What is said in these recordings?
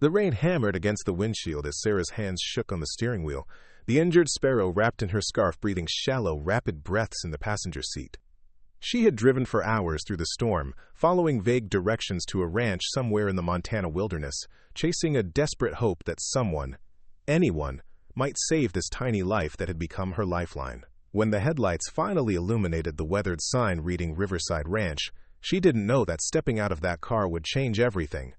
The rain hammered against the windshield as Sarah's hands shook on the steering wheel, the injured sparrow wrapped in her scarf breathing shallow, rapid breaths in the passenger seat. She had driven for hours through the storm, following vague directions to a ranch somewhere in the Montana wilderness, chasing a desperate hope that someone, anyone, might save this tiny life that had become her lifeline. When the headlights finally illuminated the weathered sign reading Riverside Ranch, she didn't know that stepping out of that car would change everything.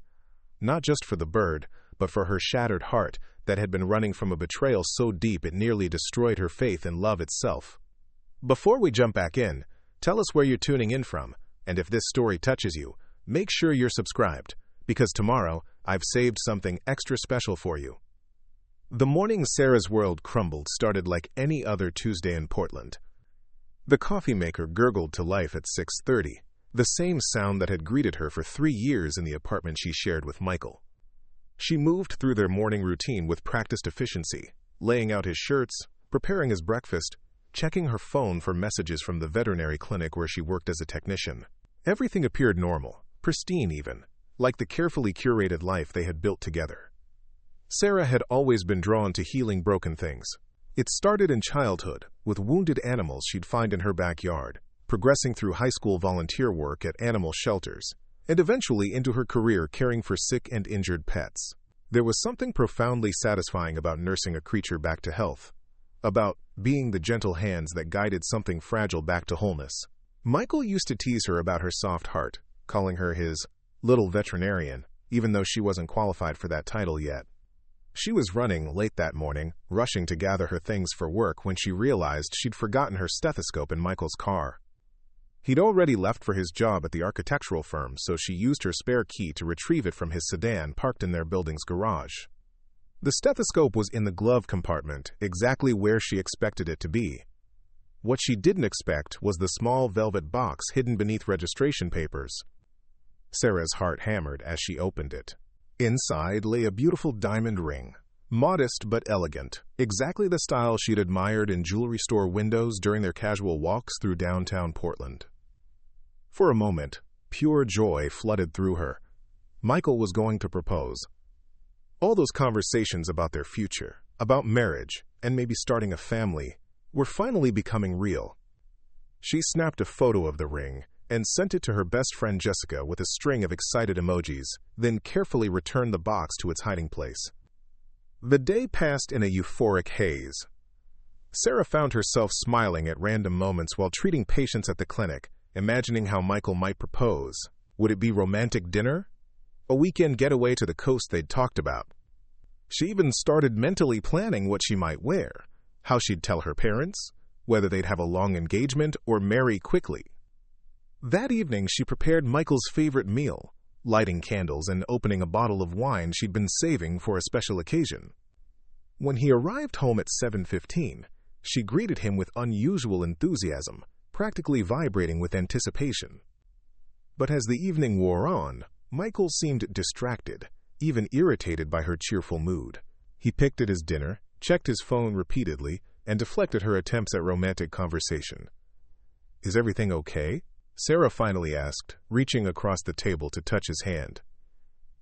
Not just for the bird, but for her shattered heart that had been running from a betrayal so deep it nearly destroyed her faith in love itself. Before we jump back in, tell us where you're tuning in from, and if this story touches you, make sure you're subscribed, because tomorrow I've saved something extra special for you. The morning Sarah's world crumbled started like any other Tuesday in Portland. The coffee maker gurgled to life at 6:30, the same sound that had greeted her for 3 years in the apartment she shared with Michael. She moved through their morning routine with practiced efficiency, laying out his shirts, preparing his breakfast, checking her phone for messages from the veterinary clinic where she worked as a technician. Everything appeared normal, pristine even, like the carefully curated life they had built together. Sarah had always been drawn to healing broken things. It started in childhood, with wounded animals she'd find in her backyard, progressing through high school volunteer work at animal shelters, and eventually into her career caring for sick and injured pets. There was something profoundly satisfying about nursing a creature back to health, about being the gentle hands that guided something fragile back to wholeness. Michael used to tease her about her soft heart, calling her his little veterinarian, even though she wasn't qualified for that title yet. She was running late that morning, rushing to gather her things for work when she realized she'd forgotten her stethoscope in Michael's car. He'd already left for his job at the architectural firm, so she used her spare key to retrieve it from his sedan parked in their building's garage. The stethoscope was in the glove compartment, exactly where she expected it to be. What she didn't expect was the small velvet box hidden beneath registration papers. Sarah's heart hammered as she opened it. Inside lay a beautiful diamond ring, modest but elegant, exactly the style she'd admired in jewelry store windows during their casual walks through downtown Portland. For a moment, pure joy flooded through her. Michael was going to propose. All those conversations about their future, about marriage, and maybe starting a family, were finally becoming real. She snapped a photo of the ring and sent it to her best friend Jessica with a string of excited emojis, then carefully returned the box to its hiding place. The day passed in a euphoric haze. Sarah found herself smiling at random moments while treating patients at the clinic, imagining how Michael might propose. Would it be romantic dinner? A weekend getaway to the coast they'd talked about? She even started mentally planning what she might wear, how she'd tell her parents, whether they'd have a long engagement or marry quickly. That evening, she prepared Michael's favorite meal, lighting candles and opening a bottle of wine she'd been saving for a special occasion. When he arrived home at 7:15, she greeted him with unusual enthusiasm, practically vibrating with anticipation. But as the evening wore on, Michael seemed distracted, even irritated by her cheerful mood. He picked at his dinner, checked his phone repeatedly, and deflected her attempts at romantic conversation. "Is everything okay?" Sarah finally asked, reaching across the table to touch his hand.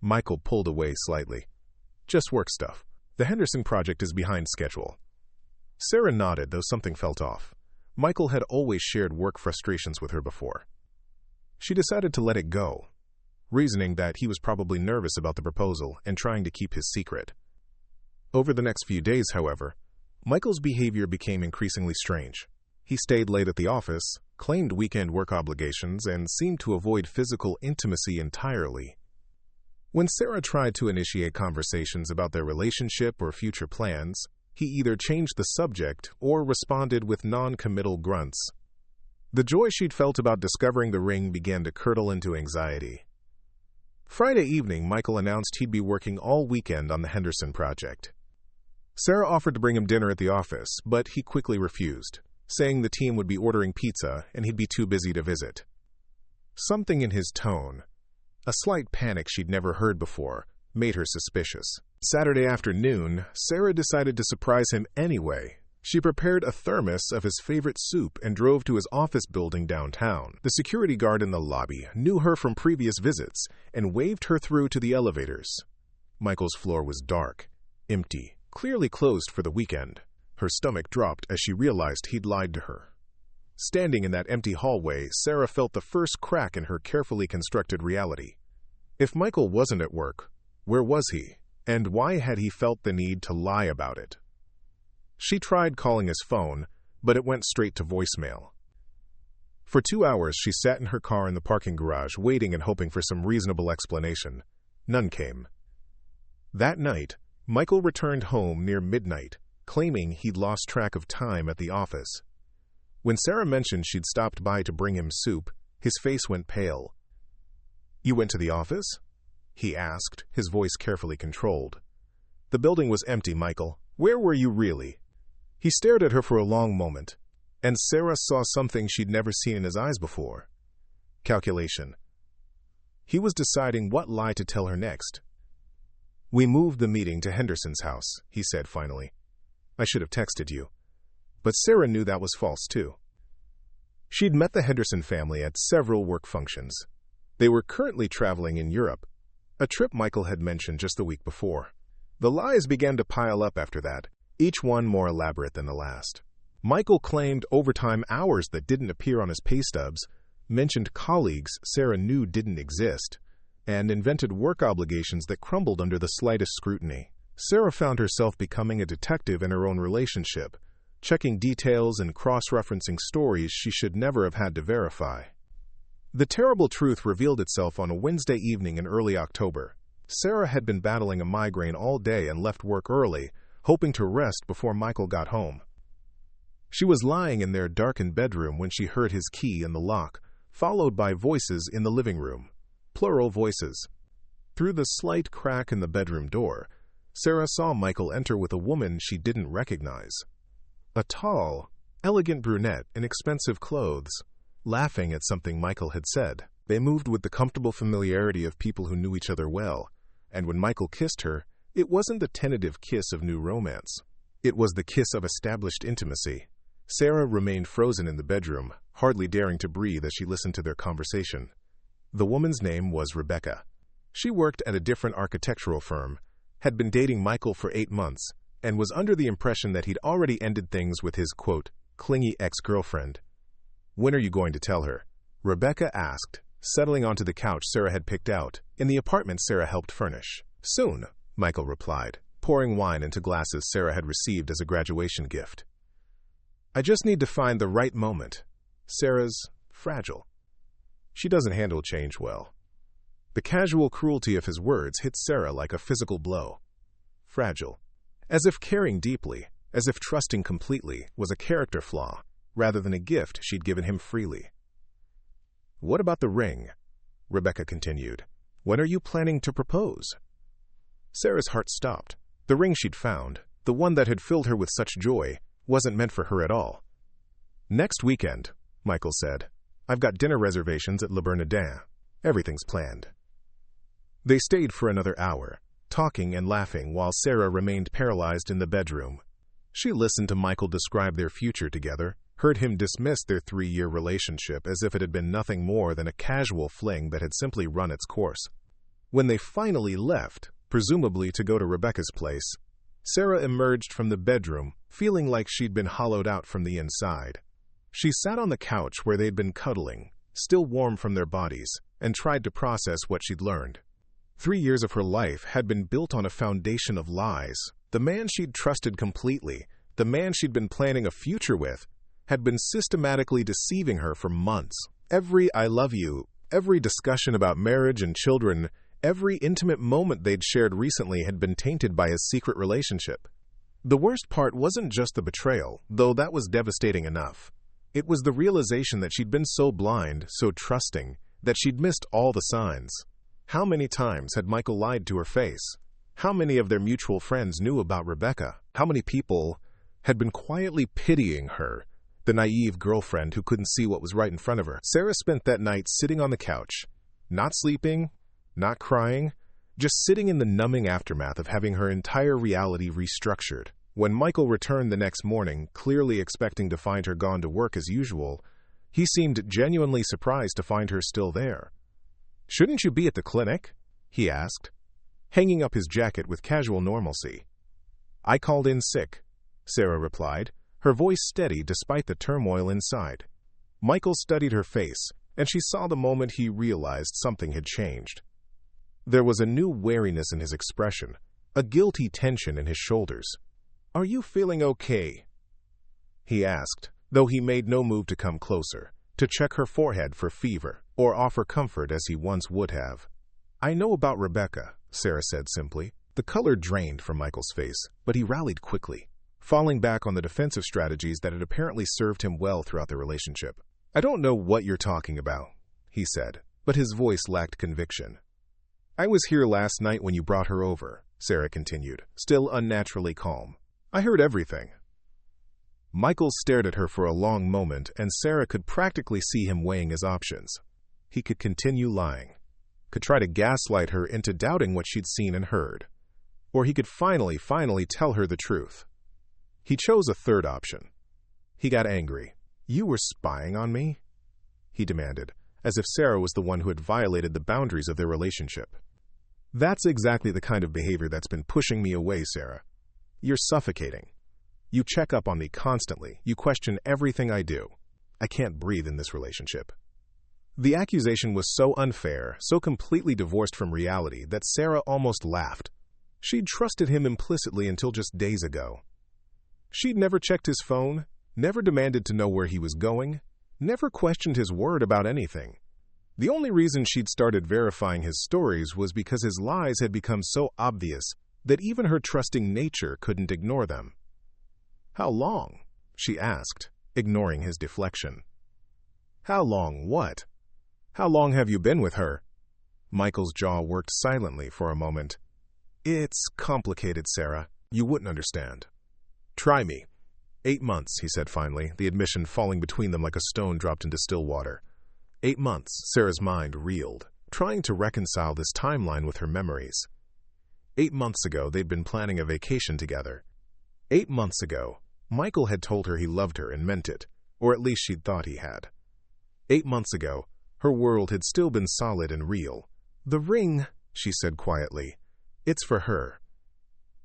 Michael pulled away slightly. "Just work stuff. The Henderson project is behind schedule." Sarah nodded, though something felt off. Michael had always shared work frustrations with her before. She decided to let it go, reasoning that he was probably nervous about the proposal and trying to keep his secret. Over the next few days, however, Michael's behavior became increasingly strange. He stayed late at the office, claimed weekend work obligations, and seemed to avoid physical intimacy entirely. When Sarah tried to initiate conversations about their relationship or future plans, he either changed the subject or responded with non-committal grunts. The joy she'd felt about discovering the ring began to curdle into anxiety. Friday evening, Michael announced he'd be working all weekend on the Henderson project. Sarah offered to bring him dinner at the office, but he quickly refused, saying the team would be ordering pizza and he'd be too busy to visit. Something in his tone, a slight panic she'd never heard before, made her suspicious. Saturday afternoon, Sarah decided to surprise him anyway. She prepared a thermos of his favorite soup and drove to his office building downtown. The security guard in the lobby knew her from previous visits and waved her through to the elevators. Michael's floor was dark, empty, clearly closed for the weekend. Her stomach dropped as she realized he'd lied to her. Standing in that empty hallway, Sarah felt the first crack in her carefully constructed reality. If Michael wasn't at work, where was he? And why had he felt the need to lie about it? She tried calling his phone, but it went straight to voicemail. For 2 hours, she sat in her car in the parking garage, waiting and hoping for some reasonable explanation. None came. That night, Michael returned home near midnight, claiming he'd lost track of time at the office. When Sarah mentioned she'd stopped by to bring him soup, his face went pale. "You went to the office?" he asked, his voice carefully controlled. "The building was empty, Michael. Where were you really?" He stared at her for a long moment, and Sarah saw something she'd never seen in his eyes before. Calculation. He was deciding what lie to tell her next. "We moved the meeting to Henderson's house," he said finally. "I should have texted you." But Sarah knew that was false, too. She'd met the Henderson family at several work functions. They were currently traveling in Europe, a trip Michael had mentioned just the week before. The lies began to pile up after that, each one more elaborate than the last. Michael claimed overtime hours that didn't appear on his pay stubs, mentioned colleagues Sarah knew didn't exist, and invented work obligations that crumbled under the slightest scrutiny. Sarah found herself becoming a detective in her own relationship, checking details and cross-referencing stories she should never have had to verify. The terrible truth revealed itself on a Wednesday evening in early October. Sarah had been battling a migraine all day and left work early, hoping to rest before Michael got home. She was lying in their darkened bedroom when she heard his key in the lock, followed by voices in the living room. Plural voices. Through the slight crack in the bedroom door, Sarah saw Michael enter with a woman she didn't recognize. A tall, elegant brunette in expensive clothes, laughing at something Michael had said. They moved with the comfortable familiarity of people who knew each other well, and when Michael kissed her, it wasn't the tentative kiss of new romance. It was the kiss of established intimacy. Sarah remained frozen in the bedroom, hardly daring to breathe as she listened to their conversation. The woman's name was Rebecca. She worked at a different architectural firm, had been dating Michael for 8 months, and was under the impression that he'd already ended things with his, quote, clingy ex-girlfriend. "When are you going to tell her?" Rebecca asked, settling onto the couch Sarah had picked out, in the apartment Sarah helped furnish. "Soon," Michael replied, pouring wine into glasses Sarah had received as a graduation gift. "I just need to find the right moment." Sarah's fragile. She doesn't handle change well. The casual cruelty of his words hit Sarah like a physical blow. Fragile. As if caring deeply, as if trusting completely, was a character flaw, rather than a gift she'd given him freely. "What about the ring?" Rebecca continued. "When are you planning to propose?" Sarah's heart stopped. The ring she'd found, the one that had filled her with such joy, wasn't meant for her at all. "Next weekend," Michael said. "I've got dinner reservations at Le Bernardin. Everything's planned." They stayed for another hour, talking and laughing while Sarah remained paralyzed in the bedroom. She listened to Michael describe their future together, heard him dismiss their 3-year relationship as if it had been nothing more than a casual fling that had simply run its course. When they finally left, presumably to go to Rebecca's place, Sarah emerged from the bedroom, feeling like she'd been hollowed out from the inside. She sat on the couch where they'd been cuddling, still warm from their bodies, and tried to process what she'd learned. 3 years of her life had been built on a foundation of lies. The man she'd trusted completely, the man she'd been planning a future with, had been systematically deceiving her for months. Every "I love you," every discussion about marriage and children, every intimate moment they'd shared recently had been tainted by his secret relationship. The worst part wasn't just the betrayal, though that was devastating enough. It was the realization that she'd been so blind, so trusting, that she'd missed all the signs. How many times had Michael lied to her face? How many of their mutual friends knew about Rebecca? How many people had been quietly pitying her, the naive girlfriend who couldn't see what was right in front of her? Sarah spent that night sitting on the couch, not sleeping, not crying, just sitting in the numbing aftermath of having her entire reality restructured. When Michael returned the next morning, clearly expecting to find her gone to work as usual, he seemed genuinely surprised to find her still there. "Shouldn't you be at the clinic?" he asked. hanging up his jacket with casual normalcy. "I called in sick," Sarah replied, her voice steady despite the turmoil inside. Michael studied her face, and she saw the moment he realized something had changed. There was a new wariness in his expression, a guilty tension in his shoulders. "Are you feeling okay?" he asked, though he made no move to come closer, to check her forehead for fever, or offer comfort as he once would have. "I know about Rebecca," Sarah said simply. The color drained from Michael's face, but he rallied quickly, falling back on the defensive strategies that had apparently served him well throughout the relationship. "I don't know what you're talking about," he said, but his voice lacked conviction. "I was here last night when you brought her over," Sarah continued, still unnaturally calm. "I heard everything." Michael stared at her for a long moment, and Sarah could practically see him weighing his options. He could continue lying, could try to gaslight her into doubting what she'd seen and heard, or he could finally tell her the truth. He chose a third option. He got angry. "You were spying on me?" he demanded, as if Sarah was the one who had violated the boundaries of their relationship. "That's exactly the kind of behavior that's been pushing me away, Sarah. You're suffocating. You check up on me constantly. You question everything I do. I can't breathe in this relationship." The accusation was so unfair, so completely divorced from reality, that Sarah almost laughed. She'd trusted him implicitly until just days ago. She'd never checked his phone, never demanded to know where he was going, never questioned his word about anything. The only reason she'd started verifying his stories was because his lies had become so obvious that even her trusting nature couldn't ignore them. "How long?" she asked, ignoring his deflection. "How long what? How long have you been with her?" Michael's jaw worked silently for a moment. "It's complicated, Sarah. You wouldn't understand." "Try me." 8 months, he said finally, the admission falling between them like a stone dropped into still water. 8 months, Sarah's mind reeled, trying to reconcile this timeline with her memories. 8 months ago, they'd been planning a vacation together. 8 months ago, Michael had told her he loved her and meant it, or at least she'd thought he had. 8 months ago, her world had still been solid and real. "The ring," she said quietly. "It's for her."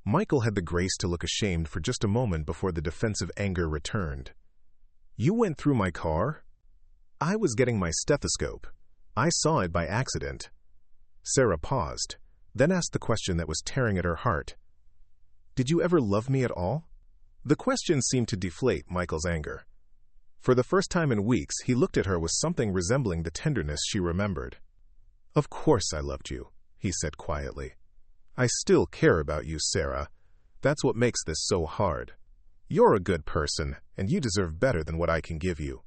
Michael had the grace to look ashamed for just a moment before the defensive anger returned. "You went through my car?" "I was getting my stethoscope. I saw it by accident." Sarah paused, then asked the question that was tearing at her heart. "Did you ever love me at all?" The question seemed to deflate Michael's anger. For the first time in weeks, he looked at her with something resembling the tenderness she remembered. "Of course I loved you," he said quietly. "I still care about you, Sarah. That's what makes this so hard. You're a good person, and you deserve better than what I can give you."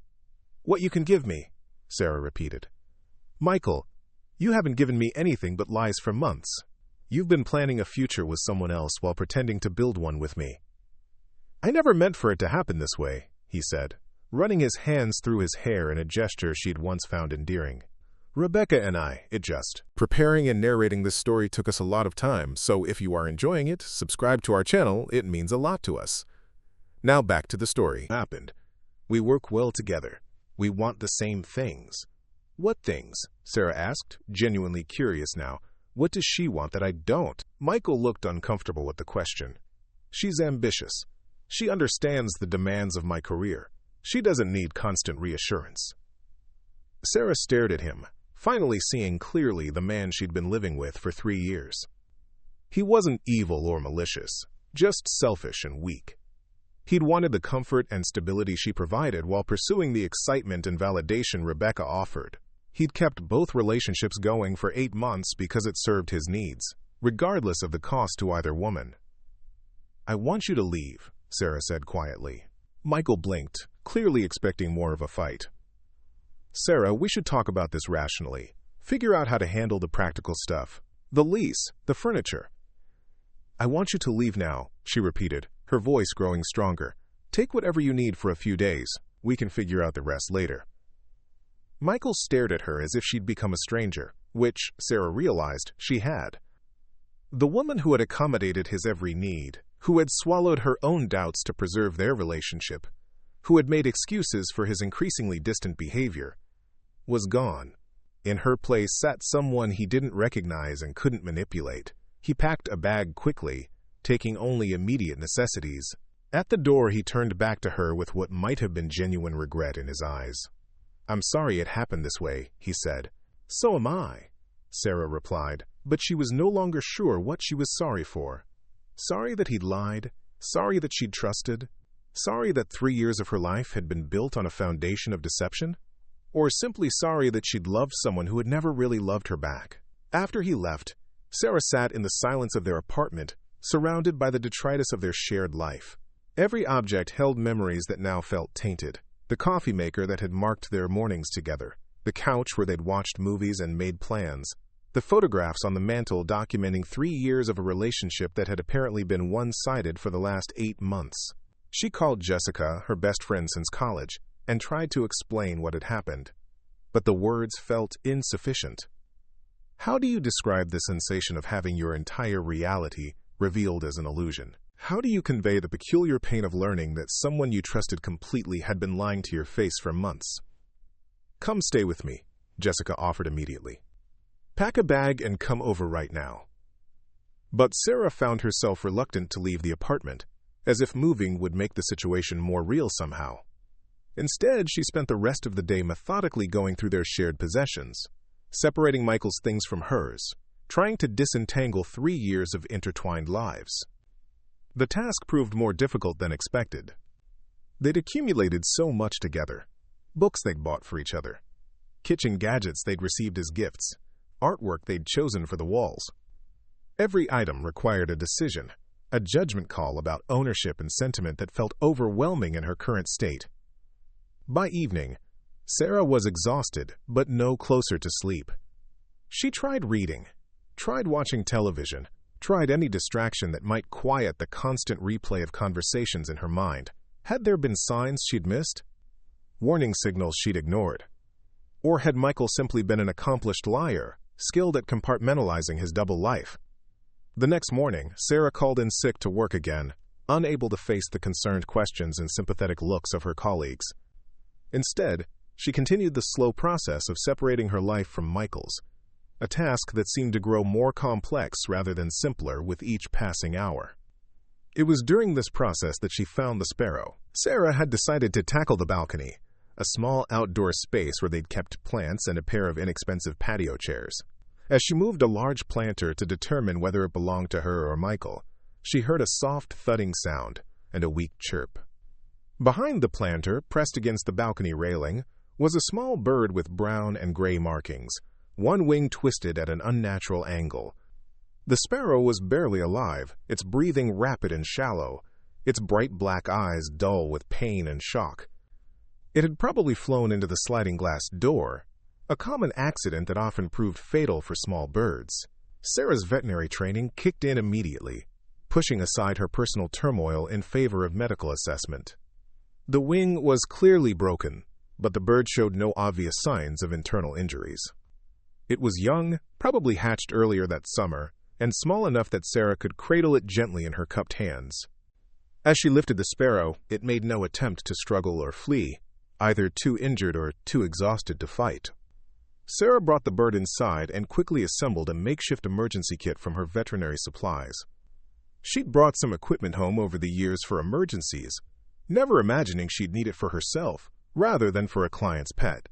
"What you can give me?" Sarah repeated. "Michael, you haven't given me anything but lies for months. You've been planning a future with someone else while pretending to build one with me." "I never meant for it to happen this way," he said, running his hands through his hair in a gesture she'd once found endearing. "Rebecca and I, preparing and narrating this story took us a lot of time, so if you are enjoying it, subscribe to our channel, it means a lot to us." Now back to the story. Happened. "We work well together. We want the same things." "What things?" Sarah asked, genuinely curious now. "What does she want that I don't?" Michael looked uncomfortable with the question. "She's ambitious. She understands the demands of my career. She doesn't need constant reassurance." Sarah stared at him, finally seeing clearly the man she'd been living with for 3 years. He wasn't evil or malicious, just selfish and weak. He'd wanted the comfort and stability she provided while pursuing the excitement and validation Rebecca offered. He'd kept both relationships going for 8 months because it served his needs, regardless of the cost to either woman. "I want you to leave," Sarah said quietly. Michael blinked, clearly expecting more of a fight. "Sarah, we should talk about this rationally. Figure out how to handle the practical stuff. The lease, the furniture." "I want you to leave now," she repeated, her voice growing stronger. "Take whatever you need for a few days. We can figure out the rest later." Michael stared at her as if she'd become a stranger, which, Sarah realized, she had. The woman who had accommodated his every need, who had swallowed her own doubts to preserve their relationship, who had made excuses for his increasingly distant behavior, was gone. In her place sat someone he didn't recognize and couldn't manipulate, He packed a bag quickly, taking only immediate necessities. At the door, he turned back to her with what might have been genuine regret in his eyes. "I'm sorry it happened this way," he said. "So am I," Sarah replied, but she was no longer sure what she was sorry for. Sorry that he'd lied, sorry that she'd trusted, sorry that 3 years of her life had been built on a foundation of deception, or simply sorry that she'd loved someone who had never really loved her back. After he left, Sarah sat in the silence of their apartment, surrounded by the detritus of their shared life. Every object held memories that now felt tainted. The coffee maker that had marked their mornings together, the couch where they'd watched movies and made plans, the photographs on the mantel documenting 3 years of a relationship that had apparently been one-sided for the last 8 months. She called Jessica, her best friend since college, and tried to explain what had happened, but the words felt insufficient. How do you describe the sensation of having your entire reality revealed as an illusion? How do you convey the peculiar pain of learning that someone you trusted completely had been lying to your face for months? "Come stay with me," Jessica offered immediately. "Pack a bag and come over right now." But Sarah found herself reluctant to leave the apartment, as if moving would make the situation more real somehow. Instead, she spent the rest of the day methodically going through their shared possessions, separating Michael's things from hers, trying to disentangle 3 years of intertwined lives. The task proved more difficult than expected. They'd accumulated so much together: books they'd bought for each other, kitchen gadgets they'd received as gifts, artwork they'd chosen for the walls. Every item required a decision, a judgment call about ownership and sentiment that felt overwhelming in her current state. By evening, Sarah was exhausted, but no closer to sleep. She tried reading, tried watching television, tried any distraction that might quiet the constant replay of conversations in her mind. Had there been signs she'd missed? Warning signals she'd ignored? Or had Michael simply been an accomplished liar, skilled at compartmentalizing his double life? The next morning, Sarah called in sick to work again, unable to face the concerned questions and sympathetic looks of her colleagues. Instead, she continued the slow process of separating her life from Michael's, a task that seemed to grow more complex rather than simpler with each passing hour. It was during this process that she found the sparrow. Sarah had decided to tackle the balcony, a small outdoor space where they'd kept plants and a pair of inexpensive patio chairs. As she moved a large planter to determine whether it belonged to her or Michael, she heard a soft thudding sound and a weak chirp. Behind the planter, pressed against the balcony railing, was a small bird with brown and gray markings, one wing twisted at an unnatural angle. The sparrow was barely alive, its breathing rapid and shallow, its bright black eyes dull with pain and shock. It had probably flown into the sliding glass door, a common accident that often proved fatal for small birds. Sarah's veterinary training kicked in immediately, pushing aside her personal turmoil in favor of medical assessment. The wing was clearly broken, but the bird showed no obvious signs of internal injuries. It was young, probably hatched earlier that summer, and small enough that Sarah could cradle it gently in her cupped hands. As she lifted the sparrow, it made no attempt to struggle or flee, either too injured or too exhausted to fight. Sarah brought the bird inside and quickly assembled a makeshift emergency kit from her veterinary supplies. She'd brought some equipment home over the years for emergencies, never imagining she'd need it for herself, rather than for a client's pet.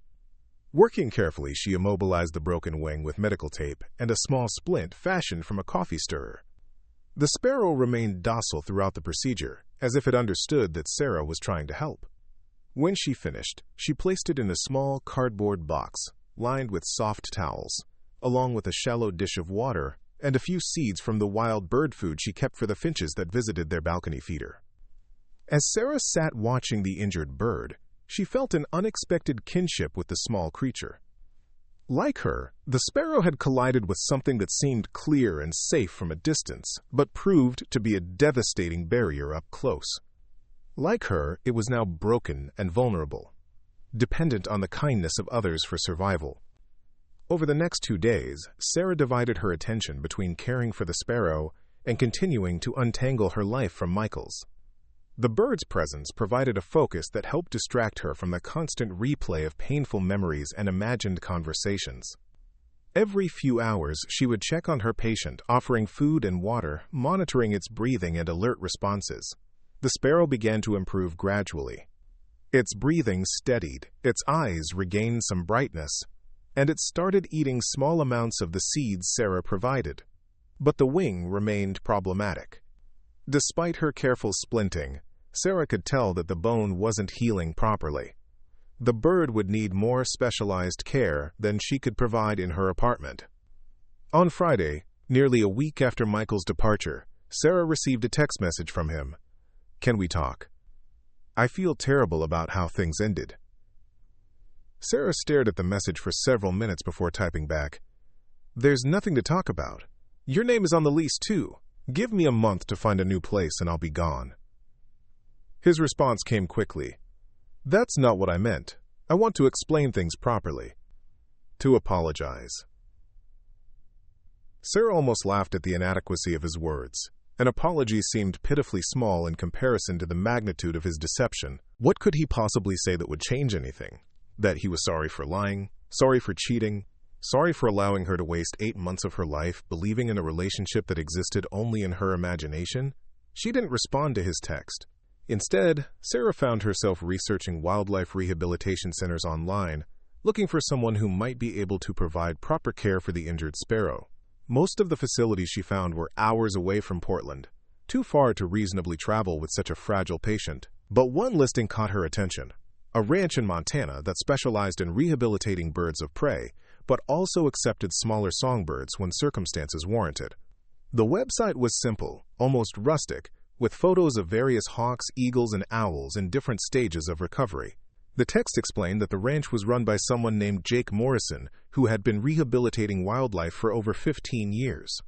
Working carefully, she immobilized the broken wing with medical tape and a small splint fashioned from a coffee stirrer. The sparrow remained docile throughout the procedure, as if it understood that Sarah was trying to help. When she finished, she placed it in a small cardboard box, lined with soft towels, along with a shallow dish of water and a few seeds from the wild bird food she kept for the finches that visited their balcony feeder. As Sarah sat watching the injured bird, she felt an unexpected kinship with the small creature. Like her, the sparrow had collided with something that seemed clear and safe from a distance, but proved to be a devastating barrier up close. Like her, it was now broken and vulnerable, dependent on the kindness of others for survival. Over the next 2 days, Sarah divided her attention between caring for the sparrow and continuing to untangle her life from Michael's. The bird's presence provided a focus that helped distract her from the constant replay of painful memories and imagined conversations. Every few hours, she would check on her patient, offering food and water, monitoring its breathing and alert responses. The sparrow began to improve gradually. Its breathing steadied, its eyes regained some brightness, and it started eating small amounts of the seeds Sarah provided. But the wing remained problematic. Despite her careful splinting, Sarah could tell that the bone wasn't healing properly. The bird would need more specialized care than she could provide in her apartment. On Friday, nearly a week after Michael's departure, Sarah received a text message from him. "Can we talk? I feel terrible about how things ended." Sarah stared at the message for several minutes before typing back, "There's nothing to talk about. Your name is on the lease too. Give me a month to find a new place and I'll be gone." His response came quickly. "That's not what I meant. I want to explain things properly. To apologize." Sarah almost laughed at the inadequacy of his words. An apology seemed pitifully small in comparison to the magnitude of his deception. What could he possibly say that would change anything? That he was sorry for lying, sorry for cheating, sorry for allowing her to waste 8 months of her life believing in a relationship that existed only in her imagination? She didn't respond to his text. Instead, Sarah found herself researching wildlife rehabilitation centers online, looking for someone who might be able to provide proper care for the injured sparrow. Most of the facilities she found were hours away from Portland, too far to reasonably travel with such a fragile patient. But one listing caught her attention. A ranch in Montana that specialized in rehabilitating birds of prey, but also accepted smaller songbirds when circumstances warranted. The website was simple, almost rustic, with photos of various hawks, eagles, and owls in different stages of recovery. The text explained that the ranch was run by someone named Jake Morrison, who had been rehabilitating wildlife for over 15 years.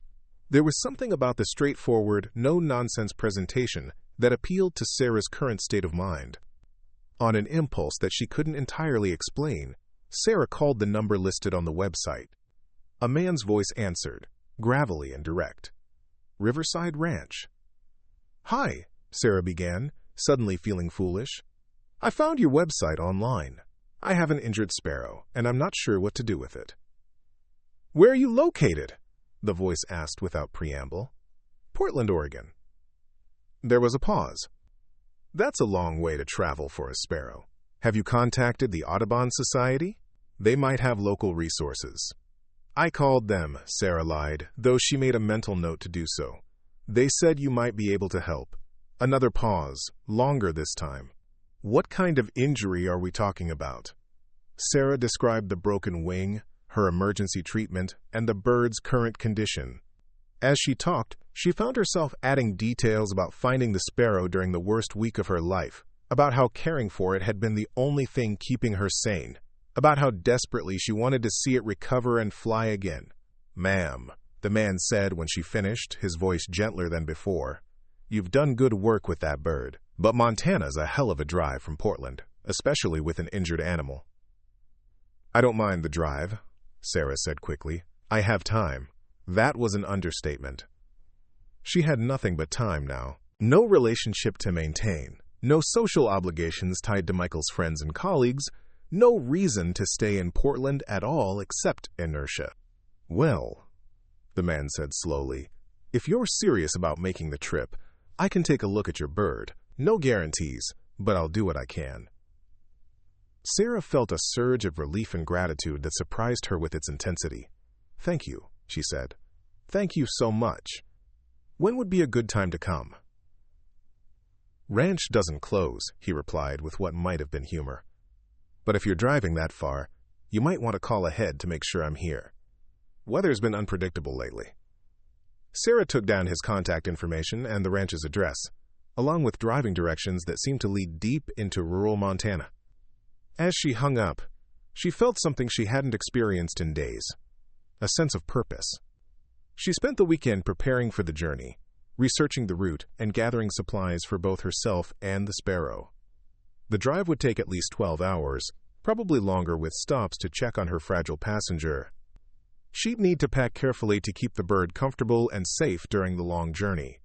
There was something about the straightforward, no-nonsense presentation that appealed to Sarah's current state of mind. On an impulse that she couldn't entirely explain, Sarah called the number listed on the website. A man's voice answered, gravelly and direct. "Riverside Ranch." "Hi," Sarah began, suddenly feeling foolish. "I found your website online. I have an injured sparrow, and I'm not sure what to do with it." "Where are you located?" the voice asked without preamble. "Portland, Oregon." There was a pause. "That's a long way to travel for a sparrow. Have you contacted the Audubon Society? They might have local resources." "I called them," Sarah lied, though she made a mental note to do so. "They said you might be able to help." Another pause, longer this time. "What kind of injury are we talking about?" Sarah described the broken wing, her emergency treatment, and the bird's current condition. As she talked, she found herself adding details about finding the sparrow during the worst week of her life, about how caring for it had been the only thing keeping her sane, about how desperately she wanted to see it recover and fly again. "Ma'am," the man said when she finished, his voice gentler than before, "you've done good work with that bird, but Montana's a hell of a drive from Portland, especially with an injured animal." "I don't mind the drive," Sarah said quickly. "I have time." That was an understatement. She had nothing but time now. No relationship to maintain, no social obligations tied to Michael's friends and colleagues, no reason to stay in Portland at all except inertia. "Well," the man said slowly, "if you're serious about making the trip, I can take a look at your bird. No guarantees, but I'll do what I can." Sarah felt a surge of relief and gratitude that surprised her with its intensity. "Thank you," she said. "Thank you so much. When would be a good time to come?" "Ranch doesn't close," he replied with what might have been humor. "But if you're driving that far, you might want to call ahead to make sure I'm here. Weather's been unpredictable lately." Sarah took down his contact information and the ranch's address, along with driving directions that seemed to lead deep into rural Montana. As she hung up, she felt something she hadn't experienced in days, a sense of purpose. She spent the weekend preparing for the journey, researching the route and gathering supplies for both herself and the sparrow. The drive would take at least 12 hours, probably longer with stops to check on her fragile passenger. She'd need to pack carefully to keep the bird comfortable and safe during the long journey.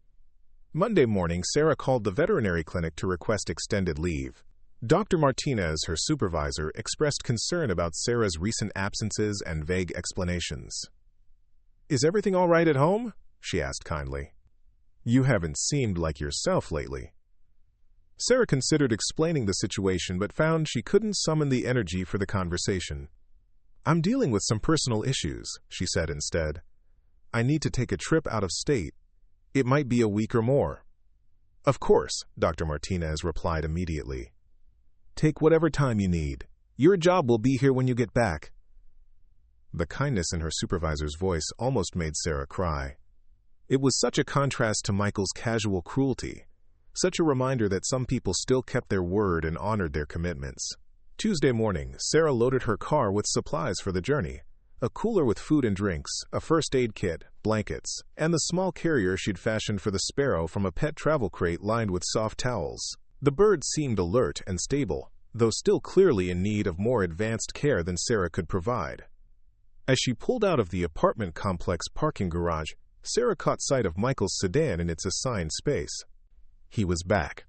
Monday morning, Sarah called the veterinary clinic to request extended leave. Dr. Martinez, her supervisor, expressed concern about Sarah's recent absences and vague explanations. "Is everything all right at home?" she asked kindly. "You haven't seemed like yourself lately." Sarah considered explaining the situation but found she couldn't summon the energy for the conversation. "I'm dealing with some personal issues," she said instead. "I need to take a trip out of state. It might be a week or more." "Of course," Dr. Martinez replied immediately. "Take whatever time you need. Your job will be here when you get back." The kindness in her supervisor's voice almost made Sarah cry. It was such a contrast to Michael's casual cruelty, such a reminder that some people still kept their word and honored their commitments. Tuesday morning, Sarah loaded her car with supplies for the journey. A cooler with food and drinks, a first aid kit, blankets, and the small carrier she'd fashioned for the sparrow from a pet travel crate lined with soft towels. The bird seemed alert and stable, though still clearly in need of more advanced care than Sarah could provide. As she pulled out of the apartment complex parking garage, Sarah caught sight of Michael's sedan in its assigned space. He was back,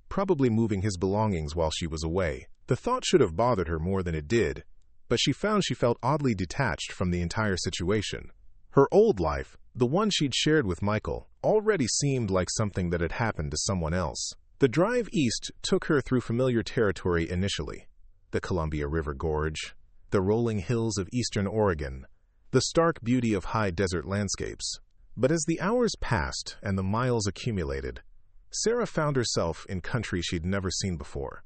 probably moving his belongings while she was away. The thought should have bothered her more than it did, but she found she felt oddly detached from the entire situation. Her old life, the one she'd shared with Michael, already seemed like something that had happened to someone else. The drive east took her through familiar territory initially: the Columbia River Gorge, the rolling hills of eastern Oregon, the stark beauty of high desert landscapes. But as the hours passed and the miles accumulated, Sarah found herself in country she'd never seen before.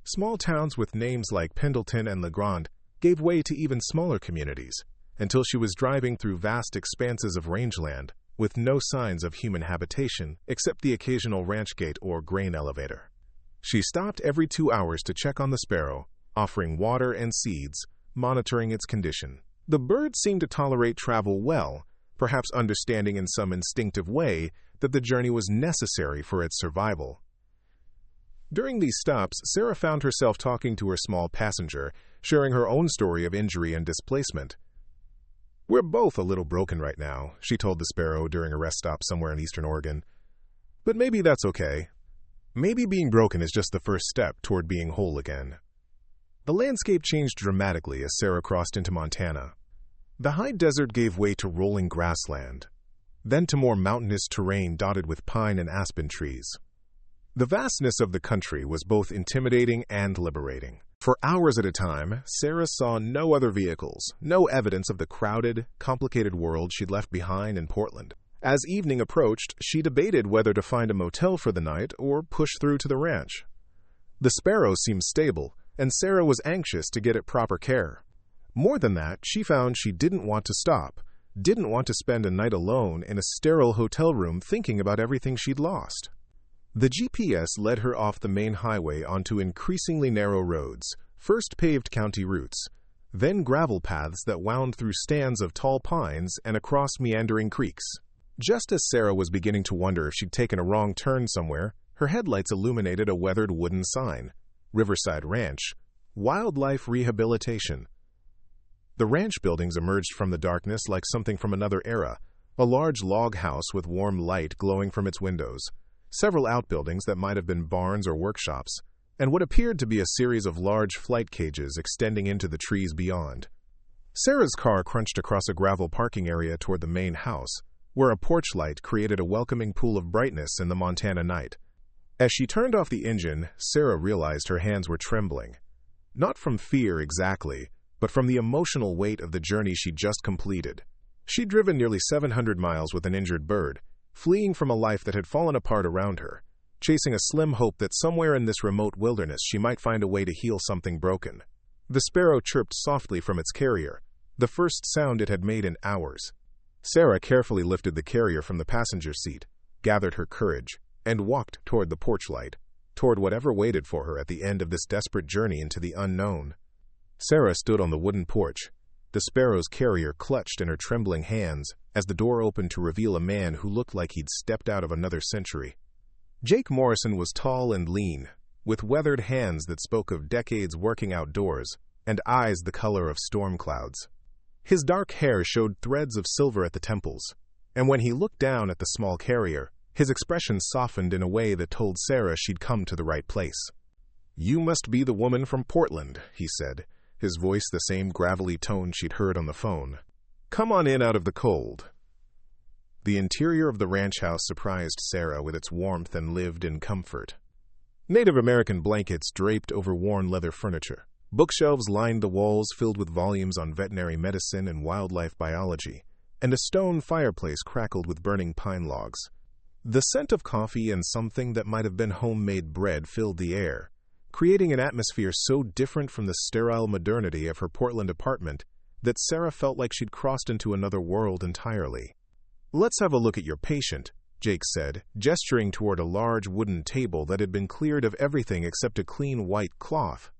Small towns with names like Pendleton and LeGrand gave way to even smaller communities, until she was driving through vast expanses of rangeland with no signs of human habitation except the occasional ranch gate or grain elevator. She stopped every 2 hours to check on the sparrow, offering water and seeds, monitoring its condition. The bird seemed to tolerate travel well, perhaps understanding in some instinctive way that the journey was necessary for its survival. During these stops, Sarah found herself talking to her small passenger, sharing her own story of injury and displacement. "We're both a little broken right now," she told the sparrow during a rest stop somewhere in eastern Oregon. "But maybe that's okay. Maybe being broken is just the first step toward being whole again." The landscape changed dramatically as Sarah crossed into Montana. The high desert gave way to rolling grassland, then to more mountainous terrain dotted with pine and aspen trees. The vastness of the country was both intimidating and liberating. For hours at a time, Sarah saw no other vehicles, no evidence of the crowded, complicated world she'd left behind in Portland. As evening approached, she debated whether to find a motel for the night or push through to the ranch. The sparrow seemed stable, and Sarah was anxious to get it proper care. More than that, she found she didn't want to stop, didn't want to spend a night alone in a sterile hotel room thinking about everything she'd lost. The GPS led her off the main highway onto increasingly narrow roads, first paved county routes, then gravel paths that wound through stands of tall pines and across meandering creeks. Just as Sarah was beginning to wonder if she'd taken a wrong turn somewhere, her headlights illuminated a weathered wooden sign: Riverside Ranch, Wildlife Rehabilitation. The ranch buildings emerged from the darkness like something from another era, a large log house with warm light glowing from its windows, several outbuildings that might have been barns or workshops, and what appeared to be a series of large flight cages extending into the trees beyond. Sarah's car crunched across a gravel parking area toward the main house, where a porch light created a welcoming pool of brightness in the Montana night. As she turned off the engine, Sarah realized her hands were trembling. Not from fear exactly, but from the emotional weight of the journey she'd just completed. She'd driven nearly 700 miles with an injured bird, fleeing from a life that had fallen apart around her, chasing a slim hope that somewhere in this remote wilderness she might find a way to heal something broken. The sparrow chirped softly from its carrier, the first sound it had made in hours. Sarah carefully lifted the carrier from the passenger seat, gathered her courage, and walked toward the porch light, toward whatever waited for her at the end of this desperate journey into the unknown. Sarah stood on the wooden porch, the sparrow's carrier clutched in her trembling hands as the door opened to reveal a man who looked like he'd stepped out of another century. Jake Morrison was tall and lean, with weathered hands that spoke of decades working outdoors and eyes the color of storm clouds. His dark hair showed threads of silver at the temples, and when he looked down at the small carrier, his expression softened in a way that told Sarah she'd come to the right place. "You must be the woman from Portland," he said, his voice the same gravelly tone she'd heard on the phone. "Come on in out of the cold." The interior of the ranch house surprised Sarah with its warmth and lived-in comfort. Native American blankets draped over worn leather furniture. Bookshelves lined the walls filled with volumes on veterinary medicine and wildlife biology, and a stone fireplace crackled with burning pine logs. The scent of coffee and something that might have been homemade bread filled the air, creating an atmosphere so different from the sterile modernity of her Portland apartment that Sarah felt like she'd crossed into another world entirely. "Let's have a look at your patient," Jake said, gesturing toward a large wooden table that had been cleared of everything except a clean white cloth.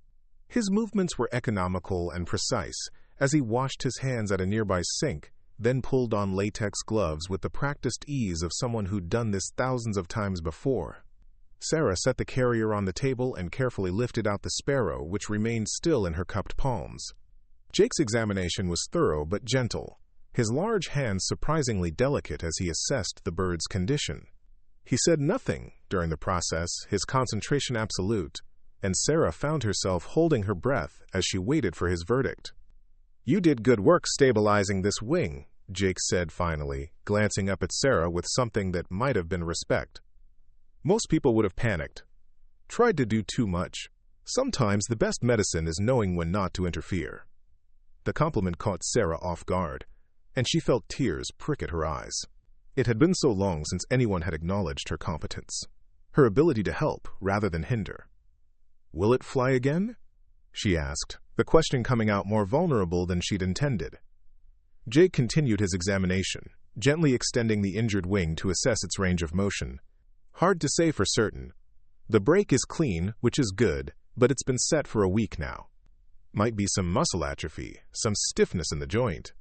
His movements were economical and precise as he washed his hands at a nearby sink, then pulled on latex gloves with the practiced ease of someone who'd done this thousands of times before. Sarah set the carrier on the table and carefully lifted out the sparrow, which remained still in her cupped palms. Jake's examination was thorough but gentle, his large hands surprisingly delicate as he assessed the bird's condition. He said nothing during the process, his concentration absolute, and Sarah found herself holding her breath as she waited for his verdict. "You did good work stabilizing this wing," Jake said finally, glancing up at Sarah with something that might have been respect. "Most people would have panicked. Tried to do too much. Sometimes the best medicine is knowing when not to interfere." The compliment caught Sarah off guard, and she felt tears prick at her eyes. It had been so long since anyone had acknowledged her competence, her ability to help rather than hinder. "Will it fly again?" she asked, the question coming out more vulnerable than she'd intended. Jake continued his examination, gently extending the injured wing to assess its range of motion. "Hard to say for certain. The break is clean, which is good, but it's been set for a week now. Might be some muscle atrophy, some stiffness in the joint."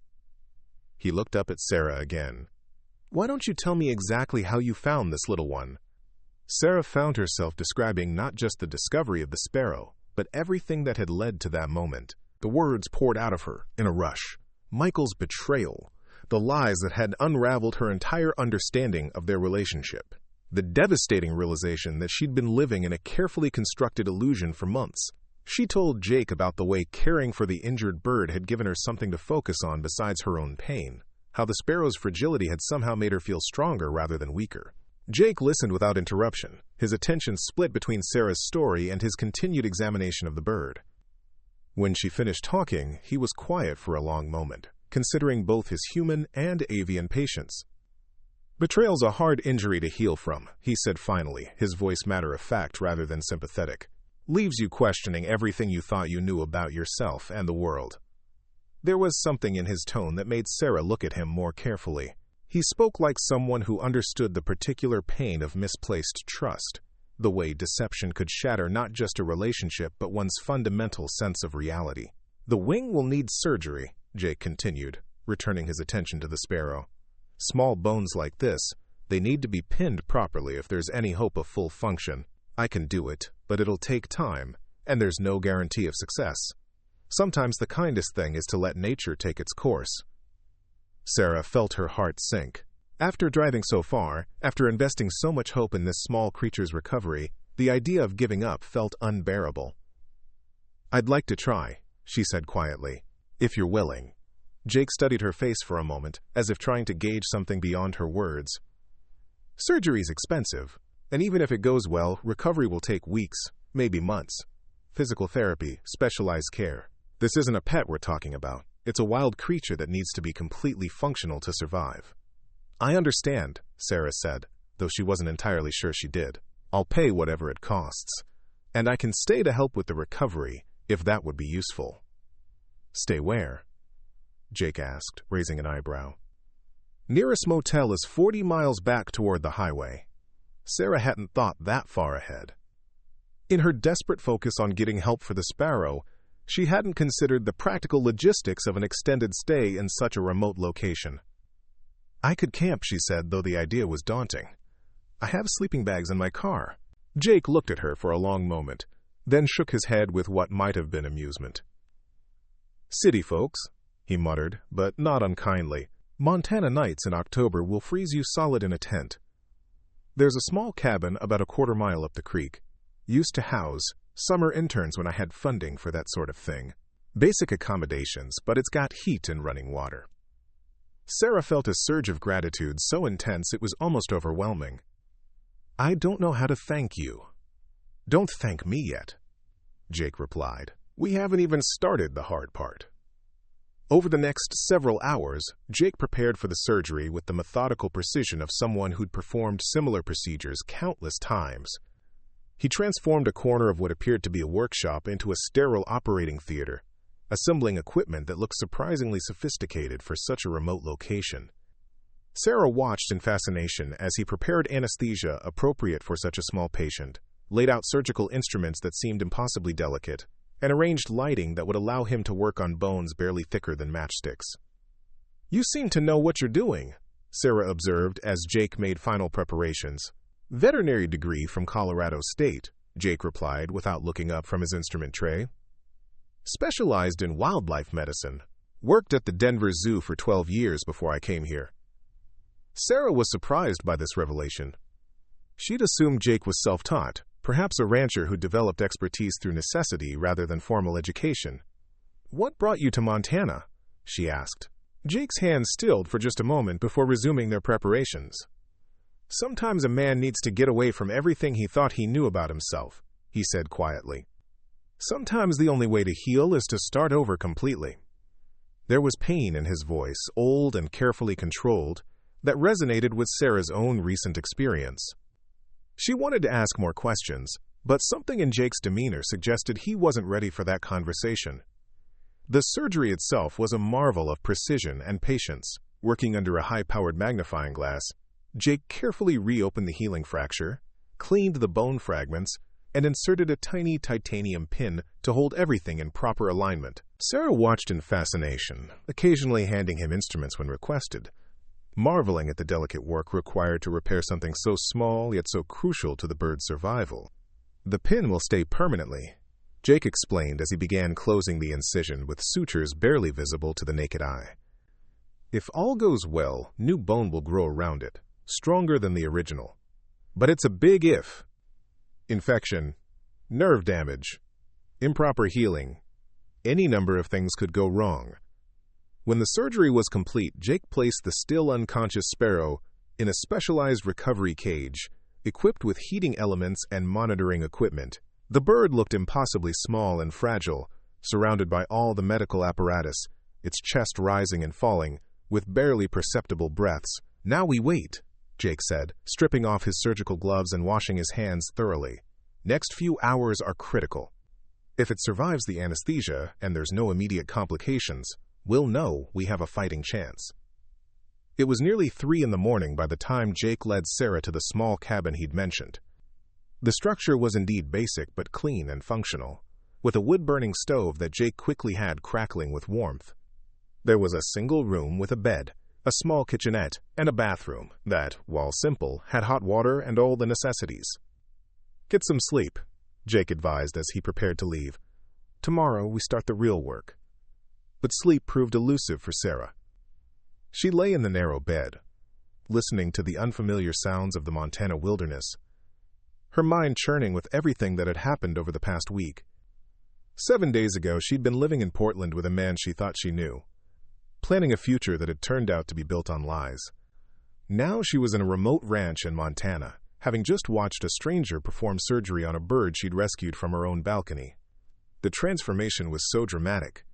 He looked up at Sarah again. "Why don't you tell me exactly how you found this little one?" Sarah found herself describing not just the discovery of the sparrow, but everything that had led to that moment. The words poured out of her in a rush. Michael's betrayal, the lies that had unraveled her entire understanding of their relationship, the devastating realization that she'd been living in a carefully constructed illusion for months. She told Jake about the way caring for the injured bird had given her something to focus on besides her own pain, how the sparrow's fragility had somehow made her feel stronger rather than weaker. Jake listened without interruption, his attention split between Sarah's story and his continued examination of the bird. When she finished talking, he was quiet for a long moment, considering both his human and avian patients. "Betrayal's a hard injury to heal from," he said finally, his voice matter-of-fact rather than sympathetic. "Leaves you questioning everything you thought you knew about yourself and the world." There was something in his tone that made Sarah look at him more carefully. He spoke like someone who understood the particular pain of misplaced trust, the way deception could shatter not just a relationship but one's fundamental sense of reality. "The wing will need surgery," Jake continued, returning his attention to the sparrow. "Small bones like this, they need to be pinned properly if there's any hope of full function. I can do it, but it'll take time, and there's no guarantee of success. Sometimes the kindest thing is to let nature take its course." Sarah felt her heart sink. After driving so far, after investing so much hope in this small creature's recovery, the idea of giving up felt unbearable. "I'd like to try," she said quietly, "if you're willing." Jake studied her face for a moment, as if trying to gauge something beyond her words. "Surgery's expensive, and even if it goes well, recovery will take weeks, maybe months. Physical therapy, specialized care. This isn't a pet we're talking about. It's a wild creature that needs to be completely functional to survive." "I understand," Sarah said, though she wasn't entirely sure she did. "I'll pay whatever it costs. And I can stay to help with the recovery, if that would be useful." "Stay where?" Jake asked, raising an eyebrow. "Nearest motel is 40 miles back toward the highway." Sarah hadn't thought that far ahead. In her desperate focus on getting help for the sparrow, she hadn't considered the practical logistics of an extended stay in such a remote location. "I could camp," she said, though the idea was daunting. "I have sleeping bags in my car." Jake looked at her for a long moment, then shook his head with what might have been amusement. "City folks," he muttered, but not unkindly. "Montana nights in October will freeze you solid in a tent. There's a small cabin about a quarter mile up the creek. Used to house, Summer interns when I had funding for that sort of thing. Basic accommodations, but it's got heat and running water. Sarah felt a surge of gratitude so intense it was almost overwhelming. I don't know how to thank you. Don't thank me yet, Jake replied. We haven't even started the hard part. Over the next several hours, Jake prepared for the surgery with the methodical precision of someone who'd performed similar procedures countless times. He transformed a corner of what appeared to be a workshop into a sterile operating theater, assembling equipment that looked surprisingly sophisticated for such a remote location. Sarah watched in fascination as he prepared anesthesia appropriate for such a small patient, laid out surgical instruments that seemed impossibly delicate, and arranged lighting that would allow him to work on bones barely thicker than matchsticks. You seem to know what you're doing, Sarah observed as Jake made final preparations. Veterinary degree from Colorado State, Jake replied without looking up from his instrument tray. Specialized in wildlife medicine. Worked at the Denver Zoo for 12 years before I came here. Sarah was surprised by this revelation. She'd assumed Jake was self-taught, perhaps a rancher who developed expertise through necessity rather than formal education. What brought you to Montana? She asked. Jake's hands stilled for just a moment before resuming their preparations. Sometimes a man needs to get away from everything he thought he knew about himself, he said quietly. Sometimes the only way to heal is to start over completely. There was pain in his voice, old and carefully controlled, that resonated with Sarah's own recent experience. She wanted to ask more questions, but something in Jake's demeanor suggested he wasn't ready for that conversation. The surgery itself was a marvel of precision and patience. Working under a high-powered magnifying glass, Jake carefully reopened the healing fracture, cleaned the bone fragments, and inserted a tiny titanium pin to hold everything in proper alignment. Sarah watched in fascination, occasionally handing him instruments when requested, marveling at the delicate work required to repair something so small yet so crucial to the bird's survival. The pin will stay permanently, Jake explained as he began closing the incision with sutures barely visible to the naked eye. If all goes well, new bone will grow around it, stronger than the original. But it's a big if. Infection, nerve damage, improper healing, any number of things could go wrong. When the surgery was complete, Jake placed the still unconscious sparrow in a specialized recovery cage, equipped with heating elements and monitoring equipment. The bird looked impossibly small and fragile, surrounded by all the medical apparatus, its chest rising and falling, with barely perceptible breaths. Now we wait, Jake said, stripping off his surgical gloves and washing his hands thoroughly. Next few hours are critical. If it survives the anesthesia and there's no immediate complications, we'll know we have a fighting chance. It was nearly 3 a.m. by the time Jake led Sarah to the small cabin he'd mentioned. The structure was indeed basic but clean and functional, with a wood-burning stove that Jake quickly had crackling with warmth. There was a single room with a bed, a small kitchenette, and a bathroom that, while simple, had hot water and all the necessities. Get some sleep, Jake advised as he prepared to leave. Tomorrow we start the real work. But sleep proved elusive for Sarah. She lay in the narrow bed, listening to the unfamiliar sounds of the Montana wilderness, her mind churning with everything that had happened over the past week. 7 days ago, she'd been living in Portland with a man she thought she knew, planning a future that had turned out to be built on lies. Now she was in a remote ranch in Montana, having just watched a stranger perform surgery on a bird she'd rescued from her own balcony. The transformation was so dramatic,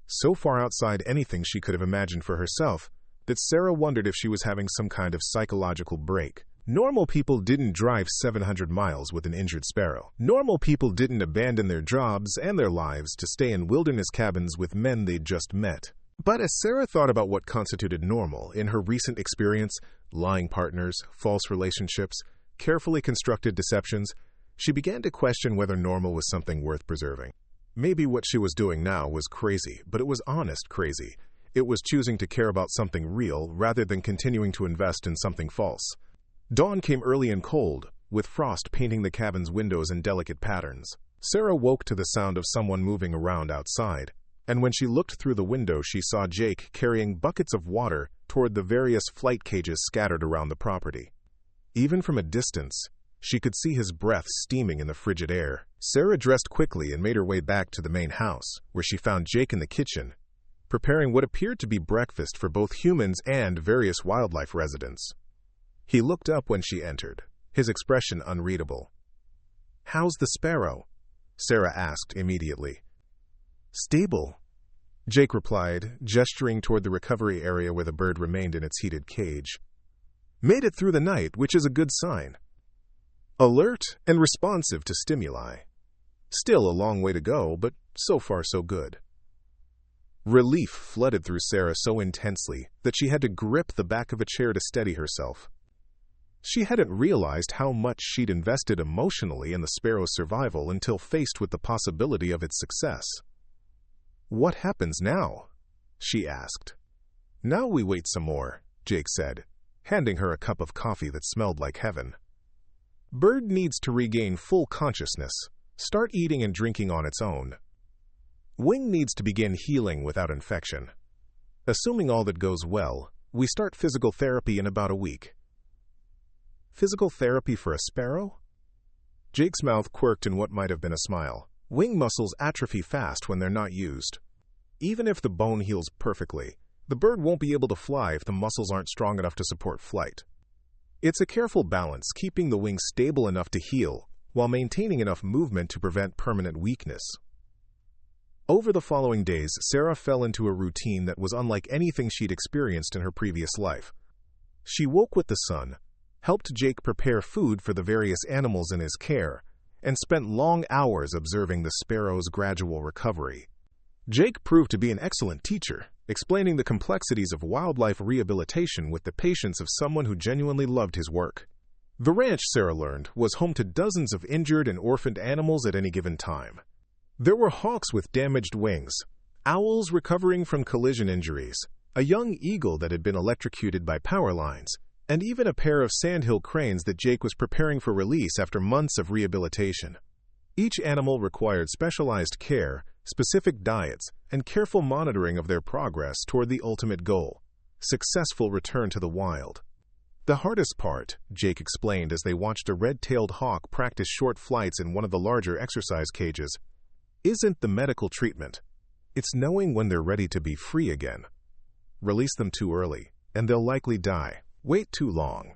so far outside anything she could have imagined for herself, that Sarah wondered if she was having some kind of psychological break. Normal people didn't drive 700 miles with an injured sparrow. Normal people didn't abandon their jobs and their lives to stay in wilderness cabins with men they'd just met. But as Sarah thought about what constituted normal in her recent experience, lying partners, false relationships, carefully constructed deceptions, she began to question whether normal was something worth preserving. Maybe what she was doing now was crazy, but it was honest crazy. It was choosing to care about something real rather than continuing to invest in something false. Dawn came early and cold, with frost painting the cabin's windows in delicate patterns. Sarah woke to the sound of someone moving around outside, and when she looked through the window she saw Jake carrying buckets of water toward the various flight cages scattered around the property. Even from a distance, She could see his breath steaming in the frigid air. Sarah dressed quickly and made her way back to the main house, where she found Jake in the kitchen, preparing what appeared to be breakfast for both humans and various wildlife residents. He looked up when she entered, his expression unreadable. "How's the sparrow?" Sarah asked immediately. "Stable," Jake replied, gesturing toward the recovery area where the bird remained in its heated cage. "Made it through the night, which is a good sign. Alert and responsive to stimuli. Still a long way to go, but so far so good." Relief flooded through Sarah so intensely that she had to grip the back of a chair to steady herself. She hadn't realized how much she'd invested emotionally in the sparrow's survival until faced with the possibility of its success. "What happens now?" she asked. "Now we wait some more," Jake said, handing her a cup of coffee that smelled like heaven. "Bird needs to regain full consciousness, start eating and drinking on its own. Wing needs to begin healing without infection. Assuming all that goes well, we start physical therapy in about a week." "Physical therapy for a sparrow?" Jake's mouth quirked in what might have been a smile. "Wing muscles atrophy fast when they're not used. Even if the bone heals perfectly, the bird won't be able to fly if the muscles aren't strong enough to support flight. It's a careful balance, keeping the wings stable enough to heal, while maintaining enough movement to prevent permanent weakness." Over the following days, Sarah fell into a routine that was unlike anything she'd experienced in her previous life. She woke with the sun, helped Jake prepare food for the various animals in his care, and spent long hours observing the sparrow's gradual recovery. Jake proved to be an excellent teacher, explaining the complexities of wildlife rehabilitation with the patience of someone who genuinely loved his work. The ranch, Sarah learned, was home to dozens of injured and orphaned animals at any given time. There were hawks with damaged wings, owls recovering from collision injuries, a young eagle that had been electrocuted by power lines, and even a pair of sandhill cranes that Jake was preparing for release after months of rehabilitation. Each animal required specialized care, specific diets, and careful monitoring of their progress toward the ultimate goal: successful return to the wild. "The hardest part," Jake explained as they watched a red-tailed hawk practice short flights in one of the larger exercise cages, "isn't the medical treatment. It's knowing when they're ready to be free again. Release them too early, and they'll likely die. Wait too long,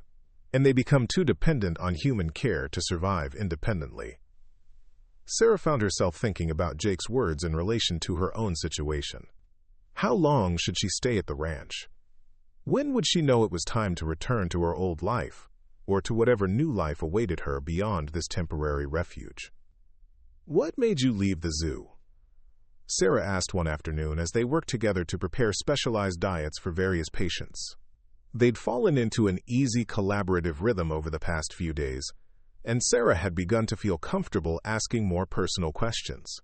and they become too dependent on human care to survive independently." Sarah found herself thinking about Jake's words in relation to her own situation. How long should she stay at the ranch? When would she know it was time to return to her old life, or to whatever new life awaited her beyond this temporary refuge? "What made you leave the zoo?" Sarah asked one afternoon as they worked together to prepare specialized diets for various patients. They'd fallen into an easy collaborative rhythm over the past few days, and Sarah had begun to feel comfortable asking more personal questions.